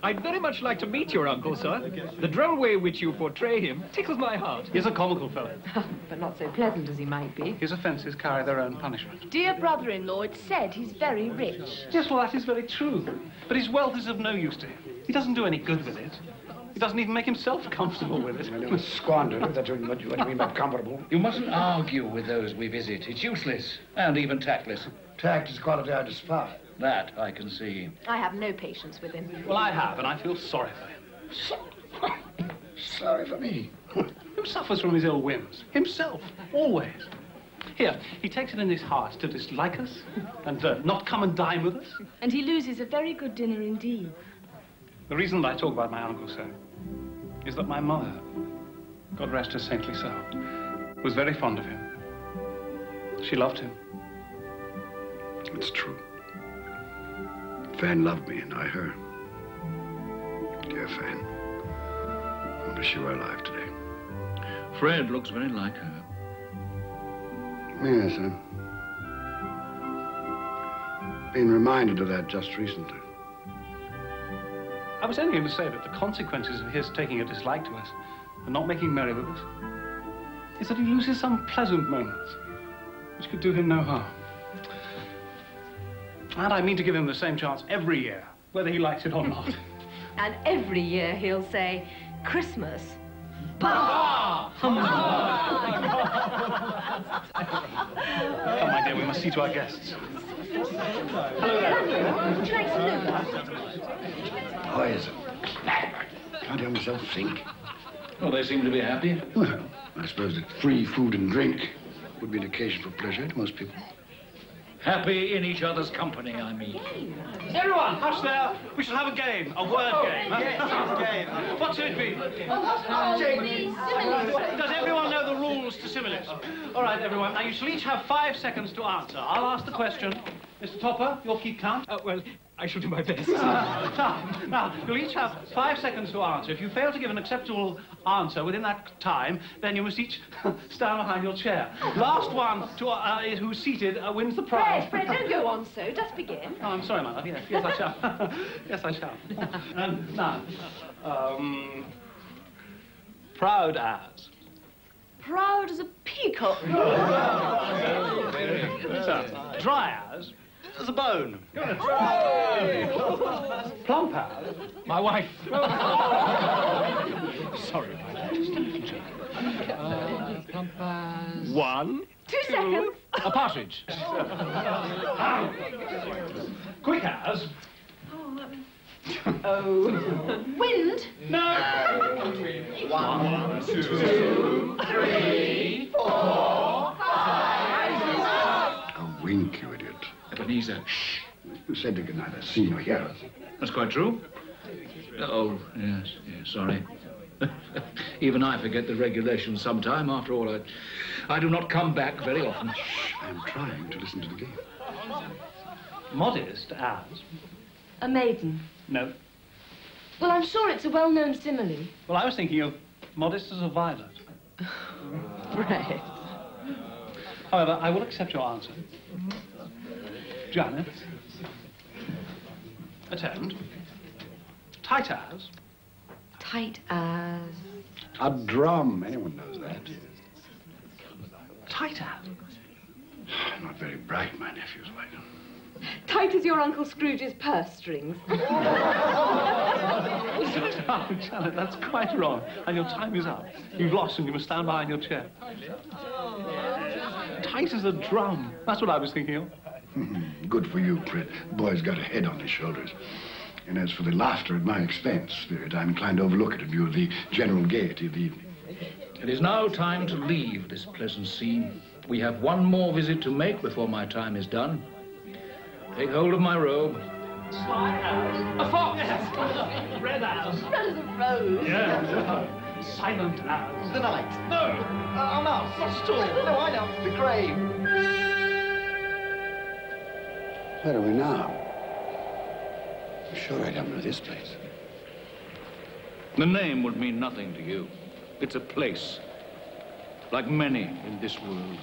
I'd very much like to meet your uncle, sir. The droll way in which you portray him tickles my heart. He's a comical fellow. But not so pleasant as he might be. His offences carry their own punishment. Dear brother-in-law, it's said he's very rich. Yes, well, that is very true. But his wealth is of no use to him. He doesn't do any good with it. He doesn't even make himself comfortable with it. Well, you must squander it. That's what you mean by comfortable. You mustn't argue with those we visit. It's useless and even tactless. Tact is a quality I despise. That I can see. I have no patience with him. Well, I have, and I feel sorry for him. Sorry for me. Who suffers from his ill whims? Himself, always. Here, he takes it in his heart to dislike us and not come and dine with us. And he loses a very good dinner indeed. The reason that I talk about my uncle so is that my mother, God rest her saintly soul, was very fond of him. She loved him. It's true. Fan loved me and I her. Dear Fan, I wish you were alive today. Fred looks very like her. Yes, I've been reminded of that just recently. I was only going to say that the consequences of his taking a dislike to us and not making merry with us is that he loses some pleasant moments which could do him no harm. And I mean to give him the same chance every year, whether he likes it or not. And every year he'll say, Christmas. Bah! Come, my dear, we must see to our guests. Hello there. Would you like some noodles? Boys, can't help myself think. Well, they seem to be happy. Well, I suppose that free food and drink would be an occasion for pleasure to most people. Happy in each other's company, I mean. Everyone, hush there. We shall have a game, a word game. Yes, game. What should it be? Does everyone know the rules to similes? All right, everyone. Now, you shall each have 5 seconds to answer. I'll ask the question. Mr. Topper, you'll keep count. Well, I shall do my best. Now, you'll each have 5 seconds to answer. If you fail to give an acceptable answer within that time, then you must each stand behind your chair. Last one to, who's seated wins the prize. Fred, don't go on so. Just begin. Oh, I'm sorry, my love. Yes, I shall. Yes, I shall. And now, proud as. Proud as a peacock. So, dry as a bone. Plump as my wife. Sorry about that. Just a little joke. Plump as... 1, 2 seconds. A partridge. Quick as. Oh. Wind? No. 1, 2, 3, 4, 5. A wink, you idiot. Ebenezer. Shh. You said you could neither see nor hear us. That's quite true. Oh, yes, sorry. Even I forget the regulations sometime. After all, I do not come back very often. I'm trying to listen to the game. Modest as. A maiden. No. Well, I'm sure it's a well-known simile. Well, I was thinking of modest as a violet. Fred. However, I will accept your answer. Janet. Attend. Tight as. Tight as... A drum. Anyone knows that. Tight as. Not very bright, my nephew's like. Tight as your Uncle Scrooge's purse strings. Oh, Janet, that's quite wrong. And your time is up. You've lost and you must stand behind your chair. Tight as a drum. That's what I was thinking of. Good for you, Fred. The boy's got a head on his shoulders. And as for the laughter at my expense, I'm inclined to overlook it in view of the general gaiety of the evening. It is now time to leave this pleasant scene. We have one more visit to make before my time is done. Take hold of my robe. Sly as. A fox. Yes. Red as. Red as a rose. Yeah. Silent as. The night. No. A mouse. Not at all. No, I know. The grave. Where are we now? I'm sure I don't know this place. The name would mean nothing to you. It's a place, like many in this world.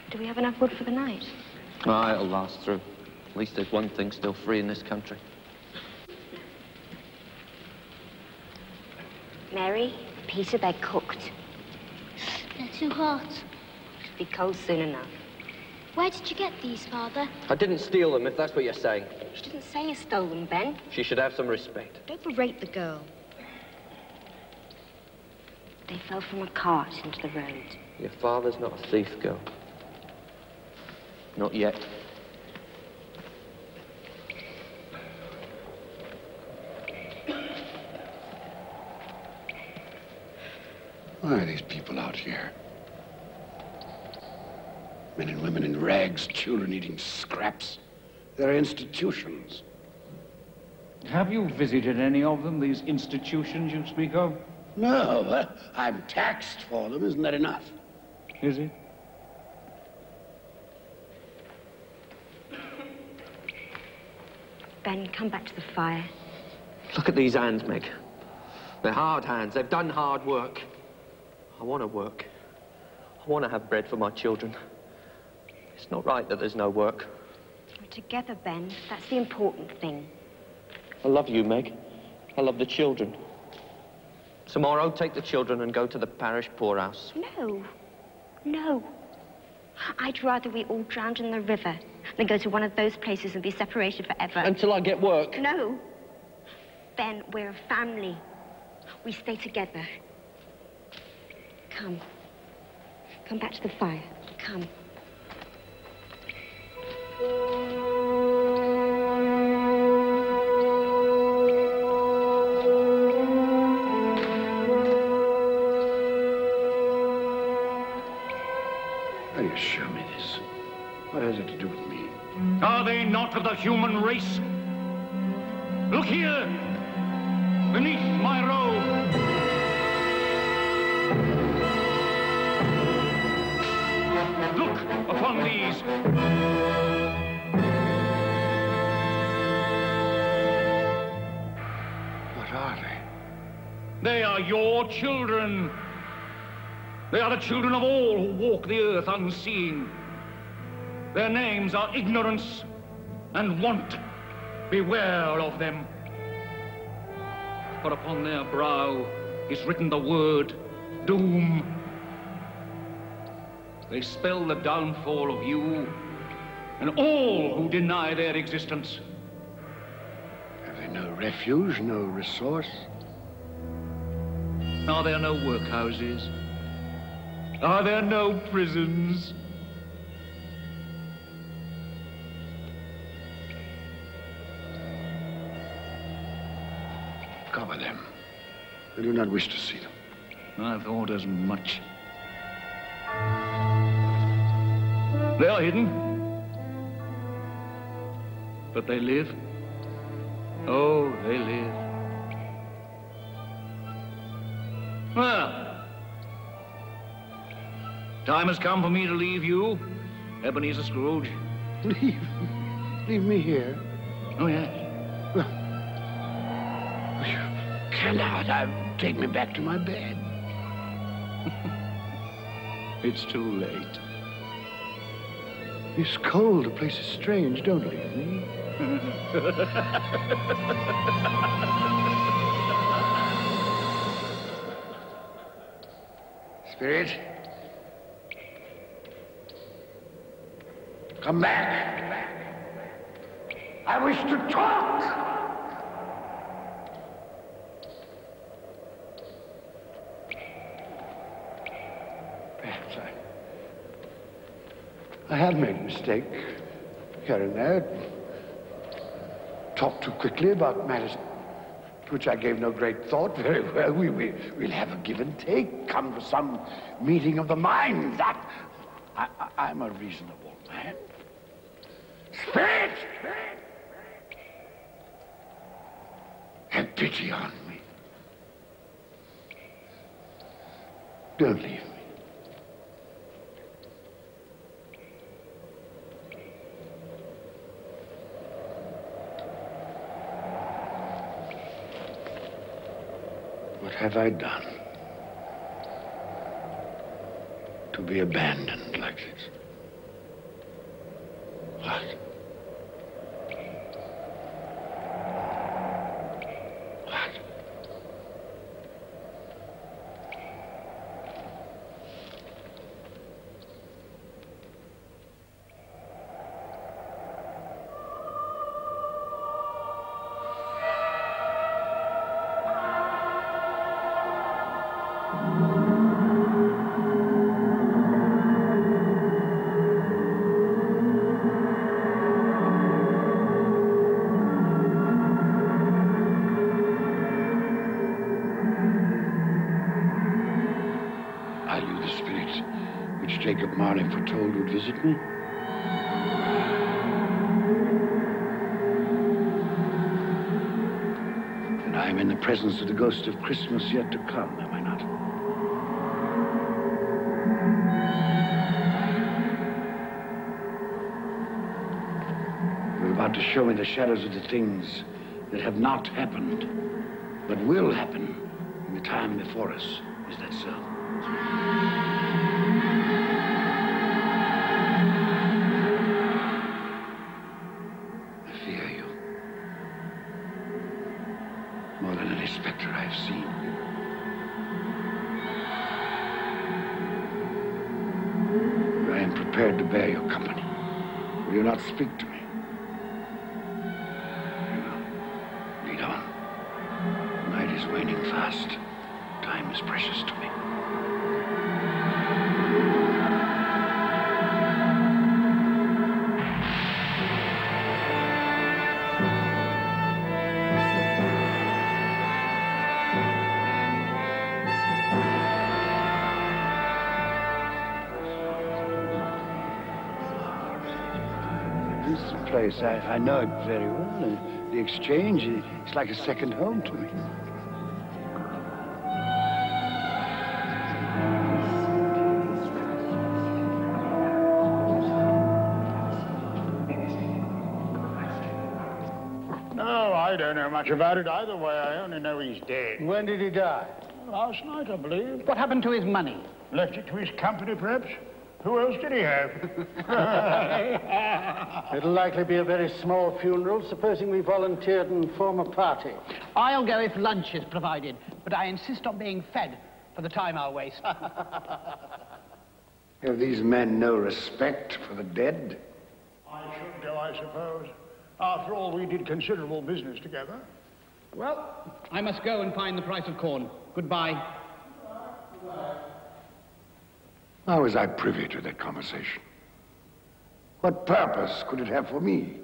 Do we have enough wood for the night? Ah, it'll last through. At least there's one thing still free in this country. Mary, a piece of egg cooked. They're too hot. Should be cold soon enough. Where did you get these, Father? I didn't steal them, if that's what you're saying. She didn't say you stole them, Ben. She should have some respect. Don't berate the girl. They fell from a cart into the road. Your father's not a thief, girl. Not yet. Why are these people out here? Men and women in rags, children eating scraps. They're institutions. Have you visited any of them, these institutions you speak of? No, I'm taxed for them. Isn't that enough? Is it? Ben, come back to the fire. Look at these hands, Meg. They're hard hands. They've done hard work. I want to work. I want to have bread for my children. It's not right that there's no work. We're together, Ben. That's the important thing. I love you, Meg. I love the children. Tomorrow, take the children and go to the parish poorhouse. No. No. I'd rather we all drowned in the river than go to one of those places and be separated forever. Until I get work. No. Ben, we're a family. We stay together. Come. Come back to the fire. Come. How do you show me this? What has it to do with me? Are they not of the human race? Look here, beneath my robe. Look upon these. What are they? They are your children. They are the children of all who walk the earth unseen. Their names are ignorance and want. Beware of them. For upon their brow is written the word doom. They spell the downfall of you and all who deny their existence. Have they no refuge, no resource? Are there no workhouses? Are there no prisons? Cover them. I do not wish to see them. I thought as much. They are hidden. But they live. Oh, they live. Well, time has come for me to leave you, Ebenezer Scrooge. Leave? Leave me here? Oh, yes. Well, you cannot. Take me back to my bed. It's too late. It's cold. The place is strange. Don't leave me. Spirit. Come back. I wish to talk. Perhaps I have made a mistake here and there. Talked too quickly about matters to which I gave no great thought. Very well, we'll have a give and take. Come to some meeting of the minds. That I'm a reasonable man. Spirit! Have pity on me. Don't leave me. What have I done to be abandoned like this? What? Jacob Marley foretold would visit me. And I am in the presence of the ghost of Christmas yet to come, am I not? You're about to show me the shadows of the things that have not happened, but will happen in the time before us. Is that so? I fear you. More than any specter I've seen. I am prepared to bear your company. Will you not speak to me? Lead on. Night is waning fast. Time is precious to me. This place, I know it very well, and the exchange, it's like a second home to me. No, I don't know much about it either way. I only know he's dead. When did he die? Last night, I believe. What happened to his money? Left it to his company, perhaps? Who else did he have? It'll likely be a very small funeral, supposing we volunteered and form a party. I'll go if lunch is provided, but I insist on being fed for the time I'll waste. Have these men no respect for the dead? I should go, I suppose. After all, we did considerable business together. Well, I must go and find the price of corn. Goodbye. How was I privy to that conversation? What purpose could it have for me?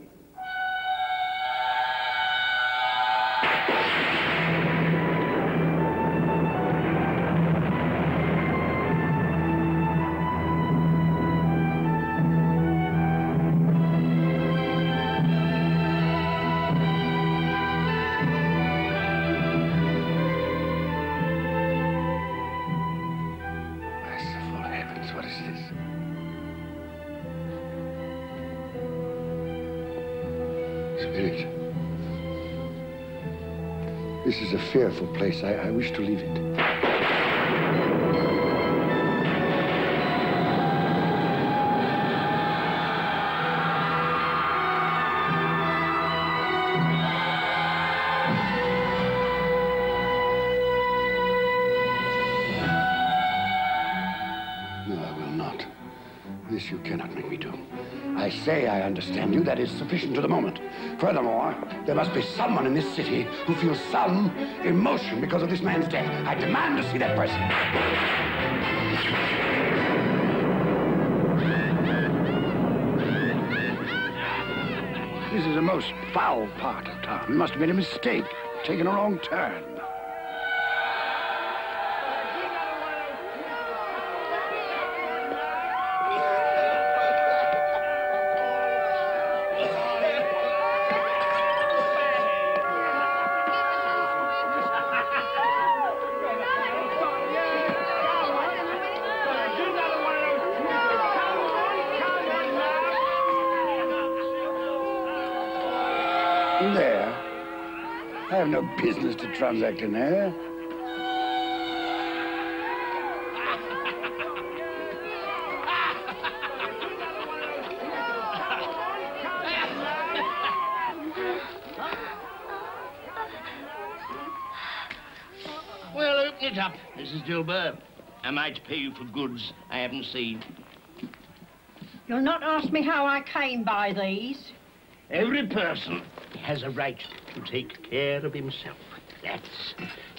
What is this? Spirit. This is a fearful place. I wish to leave it. This you cannot make me do. I say I understand you. That is sufficient to the moment. Furthermore, there must be someone in this city who feels some emotion because of this man's death. I demand to see that person. This is a most foul part of town. We must have made a mistake, taken a wrong turn. There. I have no business to transact in there. Well, open it up, Mrs. Gilbert. Am I to pay you for goods I haven't seen? You'll not ask me how I came by these. Every person has a right to take care of himself. That's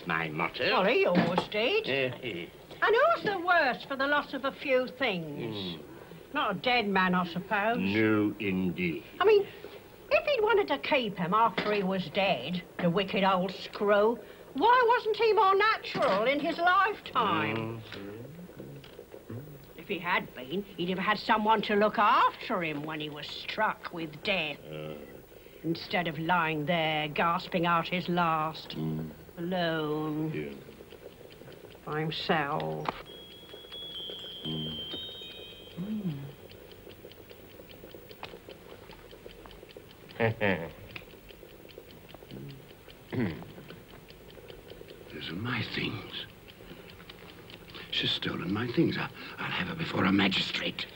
my motto. Well, he always did. And who's the worse for the loss of a few things? Not a dead man, I suppose. No, indeed. I mean, if he'd wanted to keep him after he was dead, the wicked old screw, why wasn't he more natural in his lifetime? If he had been, he'd have had someone to look after him when he was struck with death. Instead of lying there, gasping out his last, alone, by himself. Those are my things. She's stolen my things. I'll have her before a magistrate.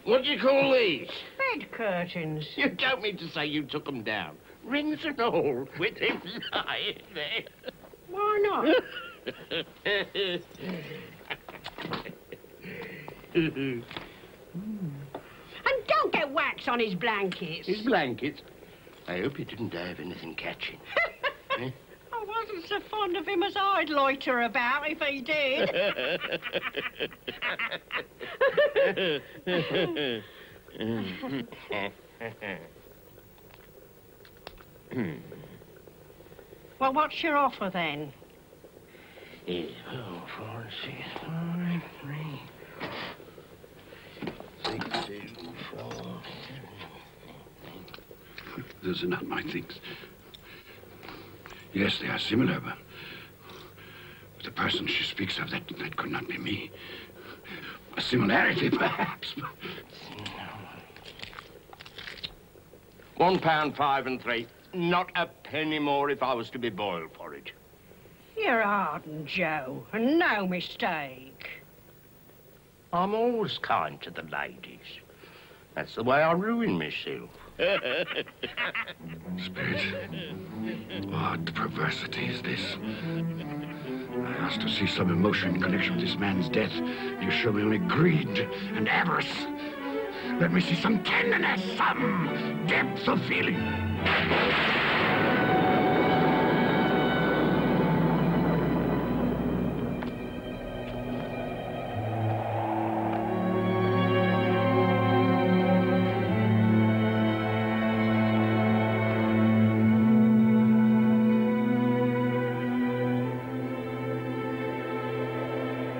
What do you call these? Bed curtains. You don't mean to say you took them down? Rings and all, with him lying there. Why not? And don't get wax on his blankets. His blankets? I hope he didn't have anything catching. I wasn't so fond of him as I'd loiter about if he did. Well, what's your offer then? 4, 6, 5, 3, 6, 7, 4. Those are not my things. Yes, they are similar, but the person she speaks of, that could not be me. A similarity, perhaps. £1, 5 3. Not a penny more if I was to be boiled for it. You're ardent, Joe, and no mistake. I'm always kind to the ladies. That's the way I ruin myself. Spirit, what perversity is this? I asked to see some emotion in connection with this man's death. You show me only greed and avarice. Let me see some tenderness, some depth of feeling.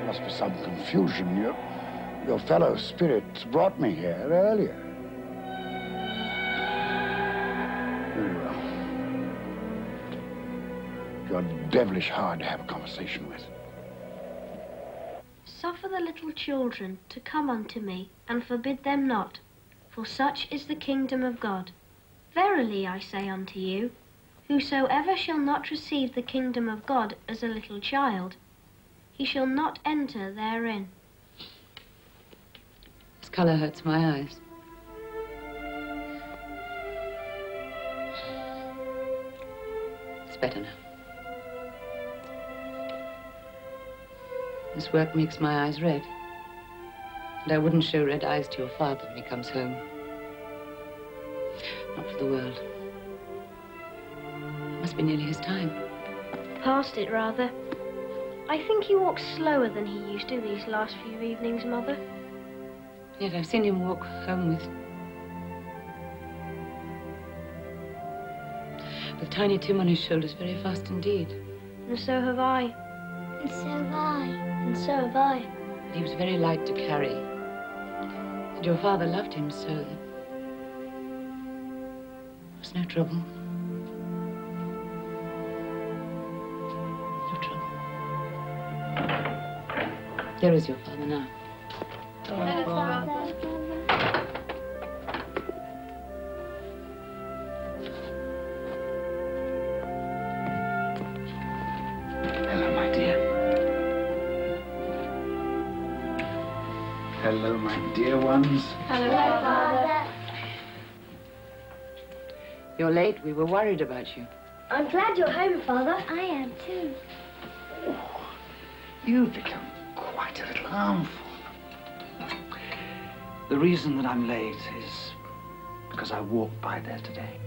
Must be some confusion. Your fellow spirits brought me here earlier. Very well. You're devilish hard to have a conversation with. Suffer the little children to come unto me, and forbid them not, for such is the kingdom of God. Verily I say unto you, whosoever shall not receive the kingdom of God as a little child, he shall not enter therein. This colour hurts my eyes. It's better now. This work makes my eyes red. And I wouldn't show red eyes to your father when he comes home. Not for the world. It must be nearly his time. Past it, rather. I think he walks slower than he used to these last few evenings, Mother. Yet I've seen him walk home with Tiny Tim on his shoulders very fast indeed. And so have I. And so have I. And so have I. But he was very light to carry. And your father loved him so that there was no trouble. No trouble. There is your father now. Hello, Father. Hello, my dear. Hello, my dear ones. Hello, Father. You're late. We were worried about you. I'm glad you're home, Father. I am, too. You've become quite a little harmful. The reason that I'm late is because I walked by there today.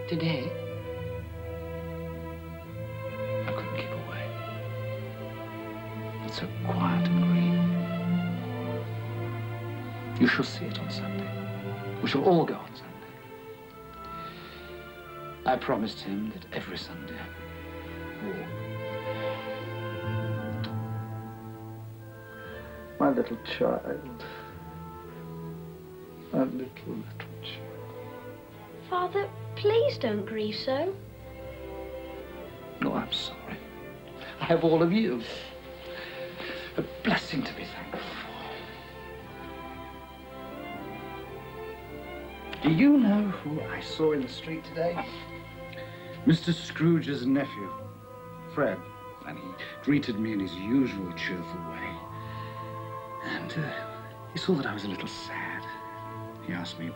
Today? I couldn't keep away. It's so quiet and green. You shall see it on Sunday. We shall all go on Sunday. I promised him that every Sunday I would walk. My little child. My little child. Father, please don't grieve so. No, I'm sorry. I have all of you. A blessing to be thankful for. Do you know who I saw in the street today? Mr. Scrooge's nephew, Fred. And he greeted me in his usual cheerful way. And he saw that I was a little sad. He asked me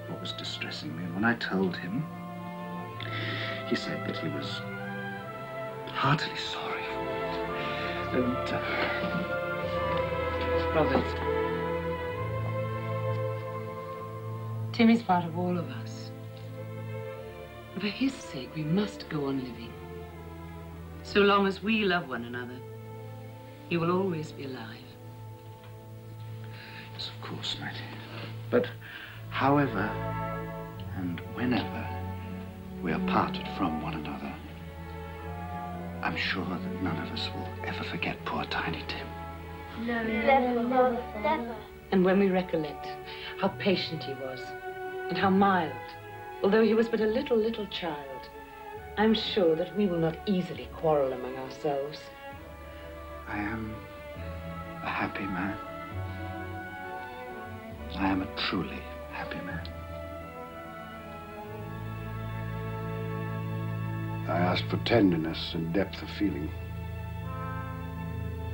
what was distressing me. And when I told him, he said that he was heartily sorry for it. And, Brothers, Tim is part of all of us. And for his sake, we must go on living. So long as we love one another, he will always be alive. Yes, of course, Mattie. But however and whenever we are parted from one another, I'm sure that none of us will ever forget poor Tiny Tim. No, never. And when we recollect how patient he was, and how mild, although he was but a little child, I'm sure that we will not easily quarrel among ourselves. I am a happy man. I am a truly happy man. I asked for tenderness and depth of feeling,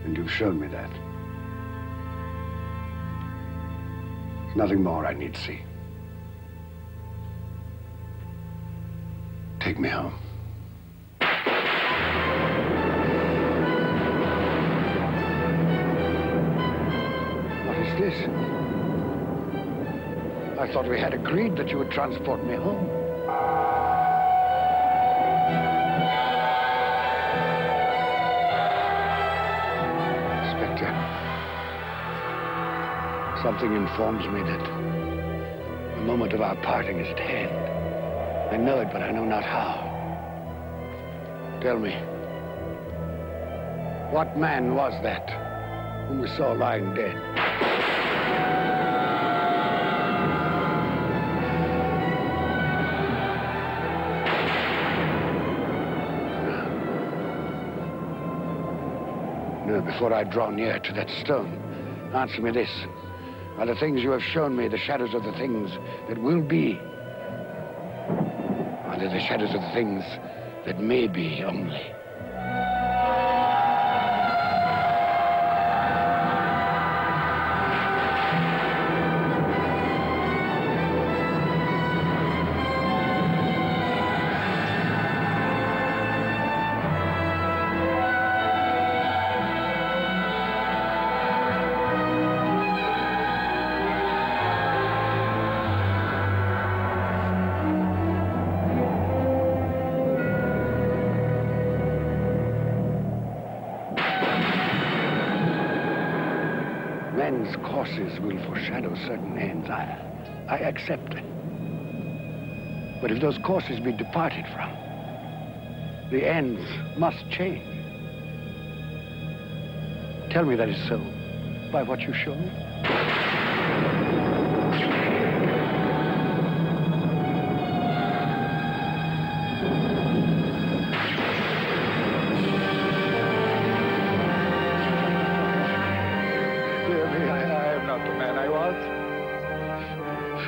and you've shown me that. There's nothing more I need see. Take me home. What is this? I thought we had agreed that you would transport me home. Inspector, something informs me that the moment of our parting is at hand. I know it, but I know not how. Tell me, what man was that whom we saw lying dead? No, before I draw near to that stone, answer me this. Are the things you have shown me the shadows of the things that will be? Are they the shadows of the things that may be only? Men's courses will foreshadow certain ends. I accept it. But if those courses be departed from, the ends must change. Tell me that is so by what you show me.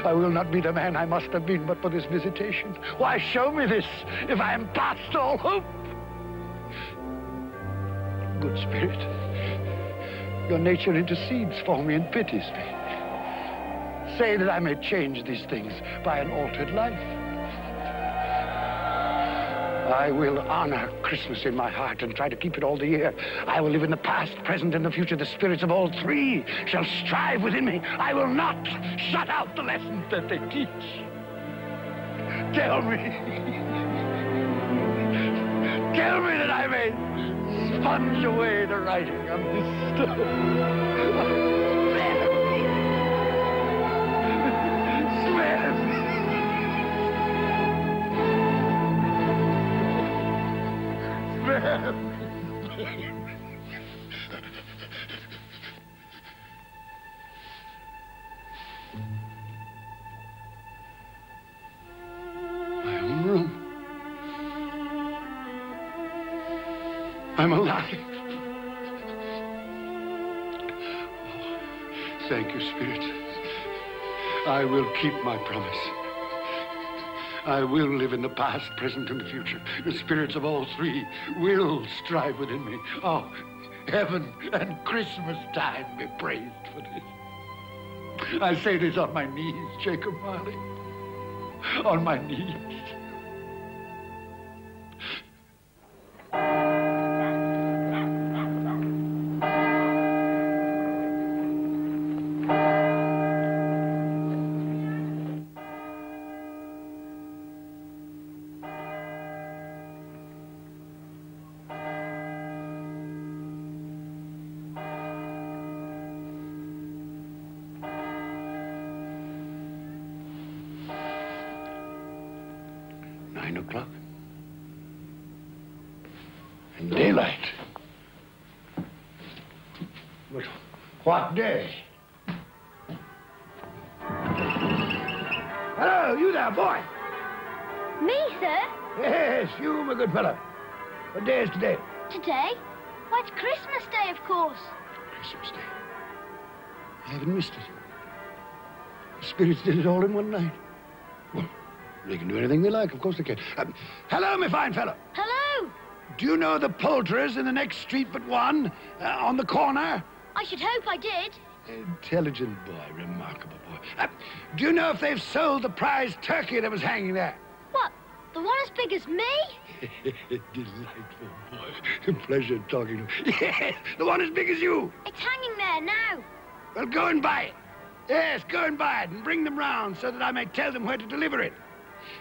I will not be the man I must have been but for this visitation. Why show me this if I am past all hope? Good Spirit, your nature intercedes for me and pities me. Say that I may change these things by an altered life. I will honor Christmas in my heart and try to keep it all the year. I will live in the past, present, and the future. The spirits of all three shall strive within me. I will not shut out the lessons that they teach. Tell me. Tell me that I may sponge away the writing on this stone. Spare me. I'm alive. Oh, thank you, Spirit. I will keep my promise. I will live in the past, present, and the future. The spirits of all three will strive within me. Oh, heaven and Christmas time be praised for this. I say this on my knees, Jacob Marley. On my knees. And daylight. But what day? Hello, you there, boy. Me, sir? Yes, you, my good fellow. What day is today? Today? Why, it's Christmas Day, of course. Christmas Day. I haven't missed it. The spirits did it all in one night. Well, they can do anything they like. Of course they can. Hello, my fine fellow. Hello. Do you know the poulterers in the next street but one, on the corner? I should hope I did. Intelligent boy, remarkable boy. Do you know if they've sold the prize turkey that was hanging there? What, the one as big as me? Delightful boy. Pleasure talking to you. Yes, the one as big as you. It's hanging there now. Well, go and buy it. Yes, go and buy it and bring them round so that I may tell them where to deliver it.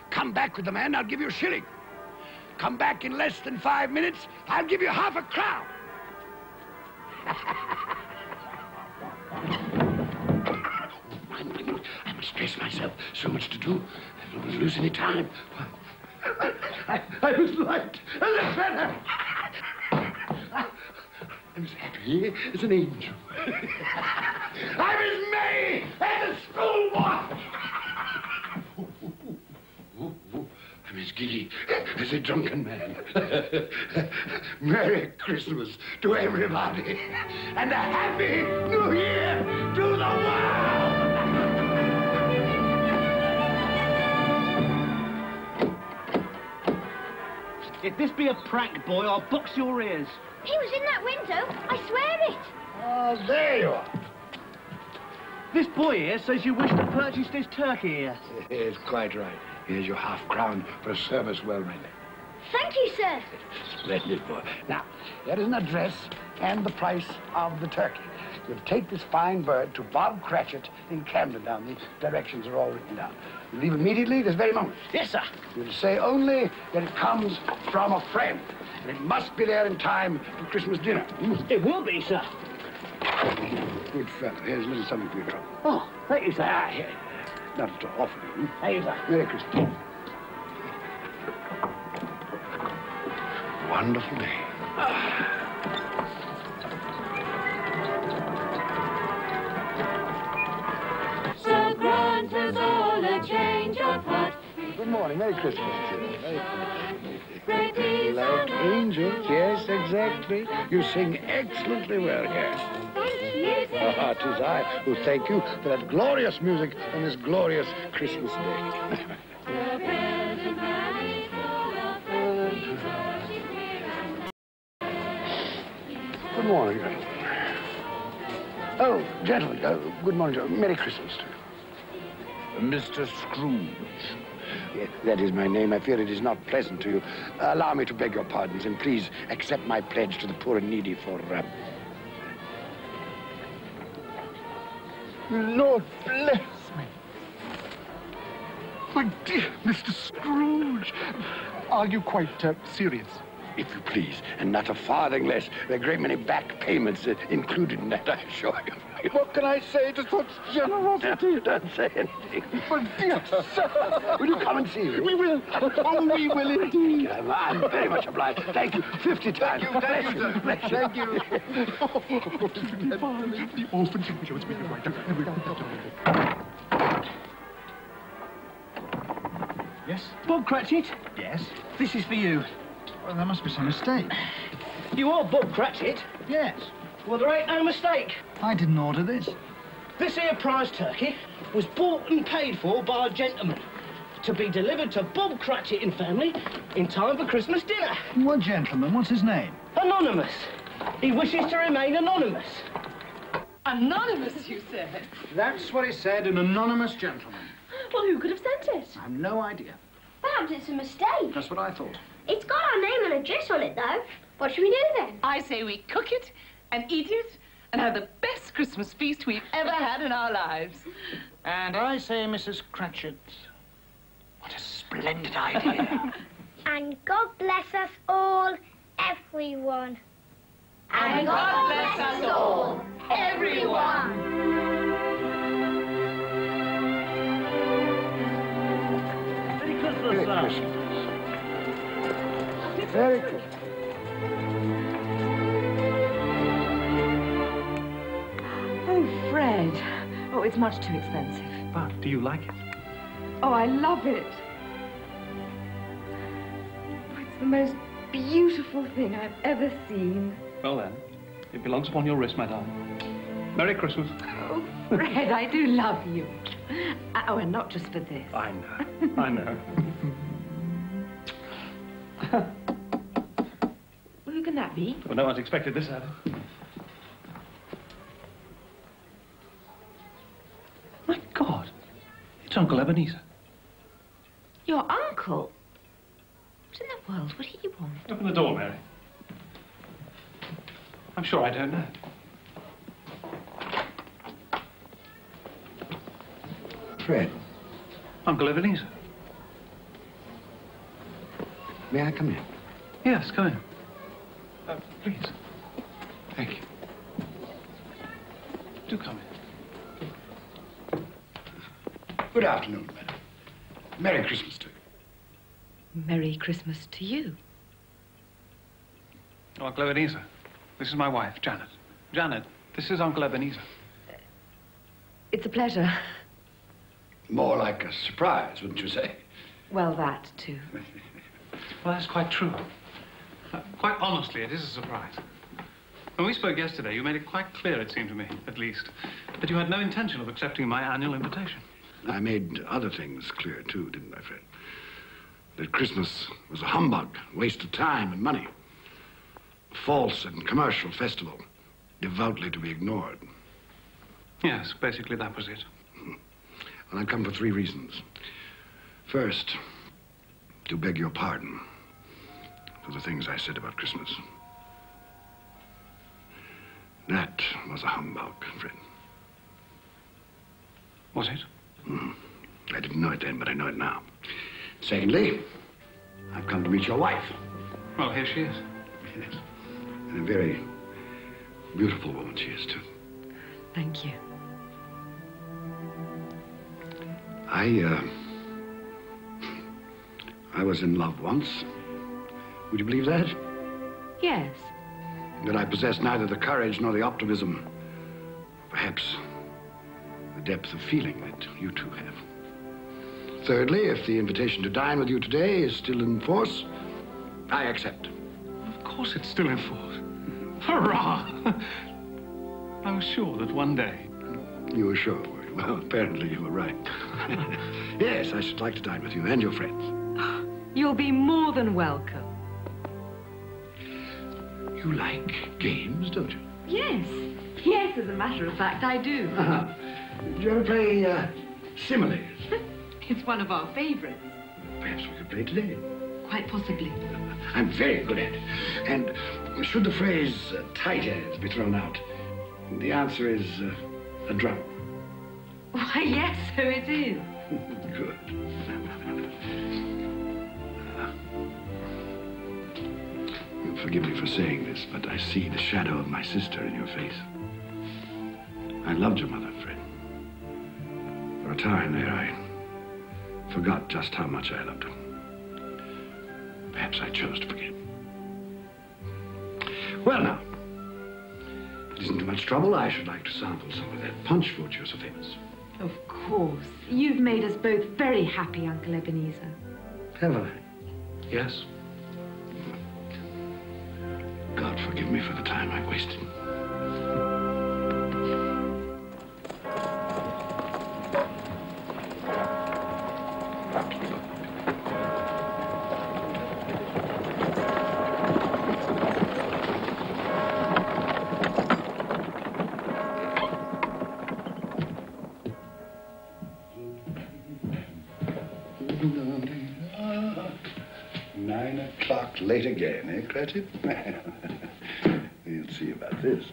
Come back with the man, I'll give you a shilling. Come back in less than 5 minutes, I'll give you half a crown. I must dress myself. So much to do. I don't lose any time. I was light and the better. I'm as happy as an angel. I'm as merry as a schoolboy. I'm as giddy as a drunken man. Merry Christmas to everybody, and a Happy New Year to the world! If this be a prank, boy, I'll box your ears. He was in that window, I swear it. Oh, there you are. This boy here says you wish to purchase this turkey here. Yes, quite right. Here's your half-crown for a service well rendered. Thank you, sir. Splendid, boy. Now, there is an address and the price of the turkey. You'll take this fine bird to Bob Cratchit in Camden Town. The directions are all written down. You leave immediately this very moment. Yes, sir. You'll say only that it comes from a friend, and it must be there in time for Christmas dinner. It will be, sir. Good fellow. Here's a little something for your trouble. Oh, thank you, sir. Ah, here. Not to offer you. Thank you, sir. Merry Christmas. Wonderful day. So grant us all a change of heart. Good morning. Merry Christmas to you. Great peace Like on angels, yes, exactly. You sing excellently well here. Ah, 'tis I who thank you for that glorious music on this glorious Christmas day. Good morning. Oh, gentlemen, good morning. Merry Christmas to you. Mr. Scrooge. Yes, that is my name. I fear it is not pleasant to you. Allow me to beg your pardons, and please accept my pledge to the poor and needy for... Lord bless me. My dear Mr. Scrooge, are you quite serious? If you please, and not a farthing less. There are a great many back payments included in that, I assure you. What can I say to such generosity? Don't say anything. But dear sir... Will you come and see me? We will. Oh, we will indeed. I'm very much obliged. Thank you 50 times. Thank you, sir. Bless you. Thank you. The orphans and widows will be right. Yes? Bob Cratchit? Yes? This is for you. Well, there must be some mistake. You are Bob Cratchit? Yes. Well, there ain't no mistake. I didn't order this. This here prize turkey was bought and paid for by a gentleman to be delivered to Bob Cratchit and family in time for Christmas dinner. What gentleman? What's his name? Anonymous. He wishes to remain anonymous. Anonymous, you said? That's what he said, an anonymous gentleman. Well, who could have sent it? I've no idea. Perhaps it's a mistake. That's what I thought. It's got our name and address on it, though. What should we do then? I say we cook it and eat it and have the best Christmas feast we've ever had in our lives. And I say, Mrs. Cratchit, what a splendid idea. And God bless us all, everyone. And God bless us all, everyone. Merry Christmas, Merry sir. Christmas. Merry Christmas. Oh, Fred. Oh, it's much too expensive. But do you like it? Oh, I love it. Oh, it's the most beautiful thing I've ever seen. Well then, it belongs upon your wrist, my darling. Merry Christmas. Oh, Fred, I do love you. Oh, and not just for this. I know. I know. Well, who can that be? Well, no one's expected this, have they? My God, it's Uncle Ebenezer. Your uncle? What in the world would he want? Open the door, Mary. I'm sure I don't know. Fred. Uncle Ebenezer. May I come in? Yes, come in. Please. Thank you. Do come in. Good afternoon, madam. Merry Christmas to you. Merry Christmas to you. Oh, Uncle Ebenezer, this is my wife, Janet. Janet, this is Uncle Ebenezer. It's a pleasure. More like a surprise, wouldn't you say? Well, that, too. Well, that's quite true. Quite honestly, it is a surprise. When we spoke yesterday, you made it quite clear, it seemed to me, at least, that you had no intention of accepting my annual invitation. I made other things clear, too, didn't I, Fred? That Christmas was a humbug, a waste of time and money. A false and commercial festival, devoutly to be ignored. Yes, basically that was it. Well, I've come for 3 reasons. First, to beg your pardon for the things I said about Christmas. That was a humbug, Fred. Was it? I didn't know it then, but I know it now. Secondly, I've come to meet your wife. Well, here she is. Yes. And a very beautiful woman she is, too. Thank you. I was in love once. Would you believe that? Yes. That I possess neither the courage nor the optimism, perhaps the depth of feeling that you two have. Thirdly, if the invitation to dine with you today is still in force, I accept. Of course it's still in force. Hurrah! I was sure that one day... You were sure, were you? Well, apparently you were right. Yes, I should like to dine with you and your friends. You'll be more than welcome. You like games, don't you? Yes. Yes, as a matter of fact, I do. Do you ever play similes? It's one of our favorites. Perhaps we could play today. Quite possibly. I'm very good at it. And should the phrase tight as be thrown out, the answer is a drum. Why, yes, so it is. Good. You'll forgive me for saying this, but I see the shadow of my sister in your face. I loved your mother, Fred. For a time there, I forgot just how much I loved her. Perhaps I chose to forget. Well, now, if it isn't too much trouble, I should like to sample some of that punch fruit you're so famous. Of course. You've made us both very happy, Uncle Ebenezer. Have I? Yes. God forgive me for the time I wasted. Late again, eh, Cratchit? We'll see about this.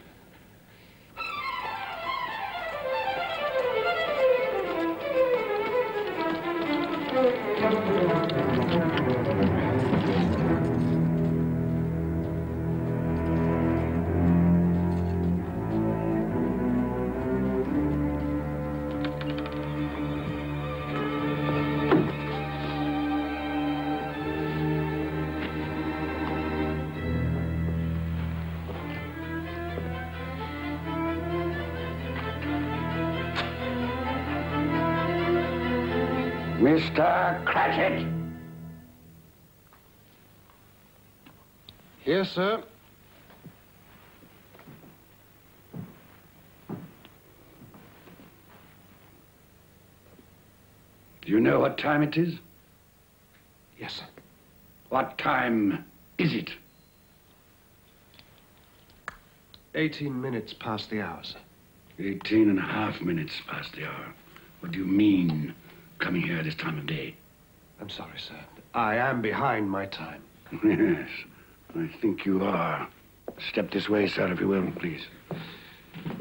Mr. Cratchit? Yes, sir. Do you know what time it is? Yes, sir. What time is it? 18 minutes past the hour, sir. 18.5 minutes past the hour. What do you mean, coming here this time of day? I'm sorry, sir. I am behind my time. Yes, I think you are. Step this way, sir, if you will, please.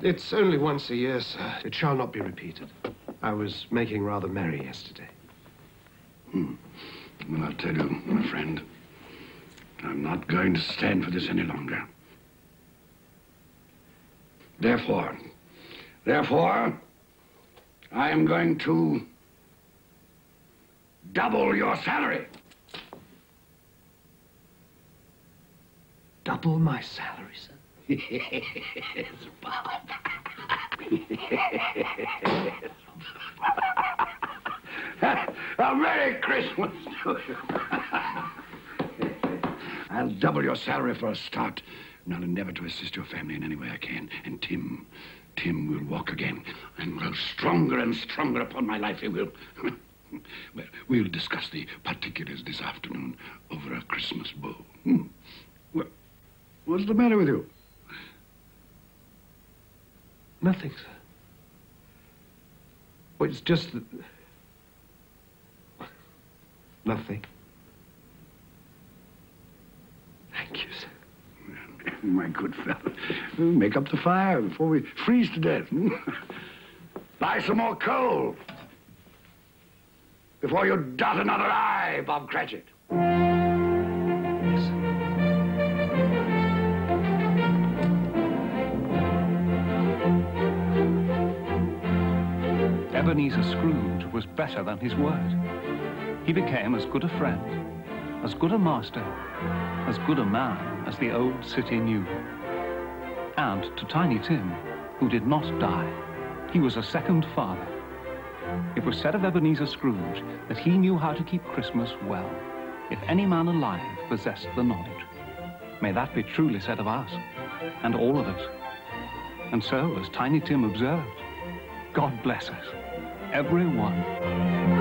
It's only once a year, sir. It shall not be repeated. I was making rather merry yesterday. Well, I'll tell you, my friend, I'm not going to stand for this any longer. Therefore, I am going to double your salary. Double my salary, sir? Yes, Bob. A Merry Christmas to you. I'll double your salary for a start, and I'll endeavor to assist your family in any way I can. And Tim will walk again and grow stronger and stronger upon my life, he will. Well, we'll discuss the particulars this afternoon over a Christmas bowl. Well, what's the matter with you? Nothing, sir. Well, it's just that... Nothing. Thank you, sir. My good fellow, make up the fire before we freeze to death. Buy some more coal before you dot another I, Bob Cratchit. Yes, sir. Ebenezer Scrooge was better than his word. He became as good a friend, as good a master, as good a man as the old city knew. And to Tiny Tim, who did not die, he was a second father. It was said of Ebenezer Scrooge that he knew how to keep Christmas well, if any man alive possessed the knowledge. May that be truly said of us, and all of us. And so, as Tiny Tim observed, God bless us, every one.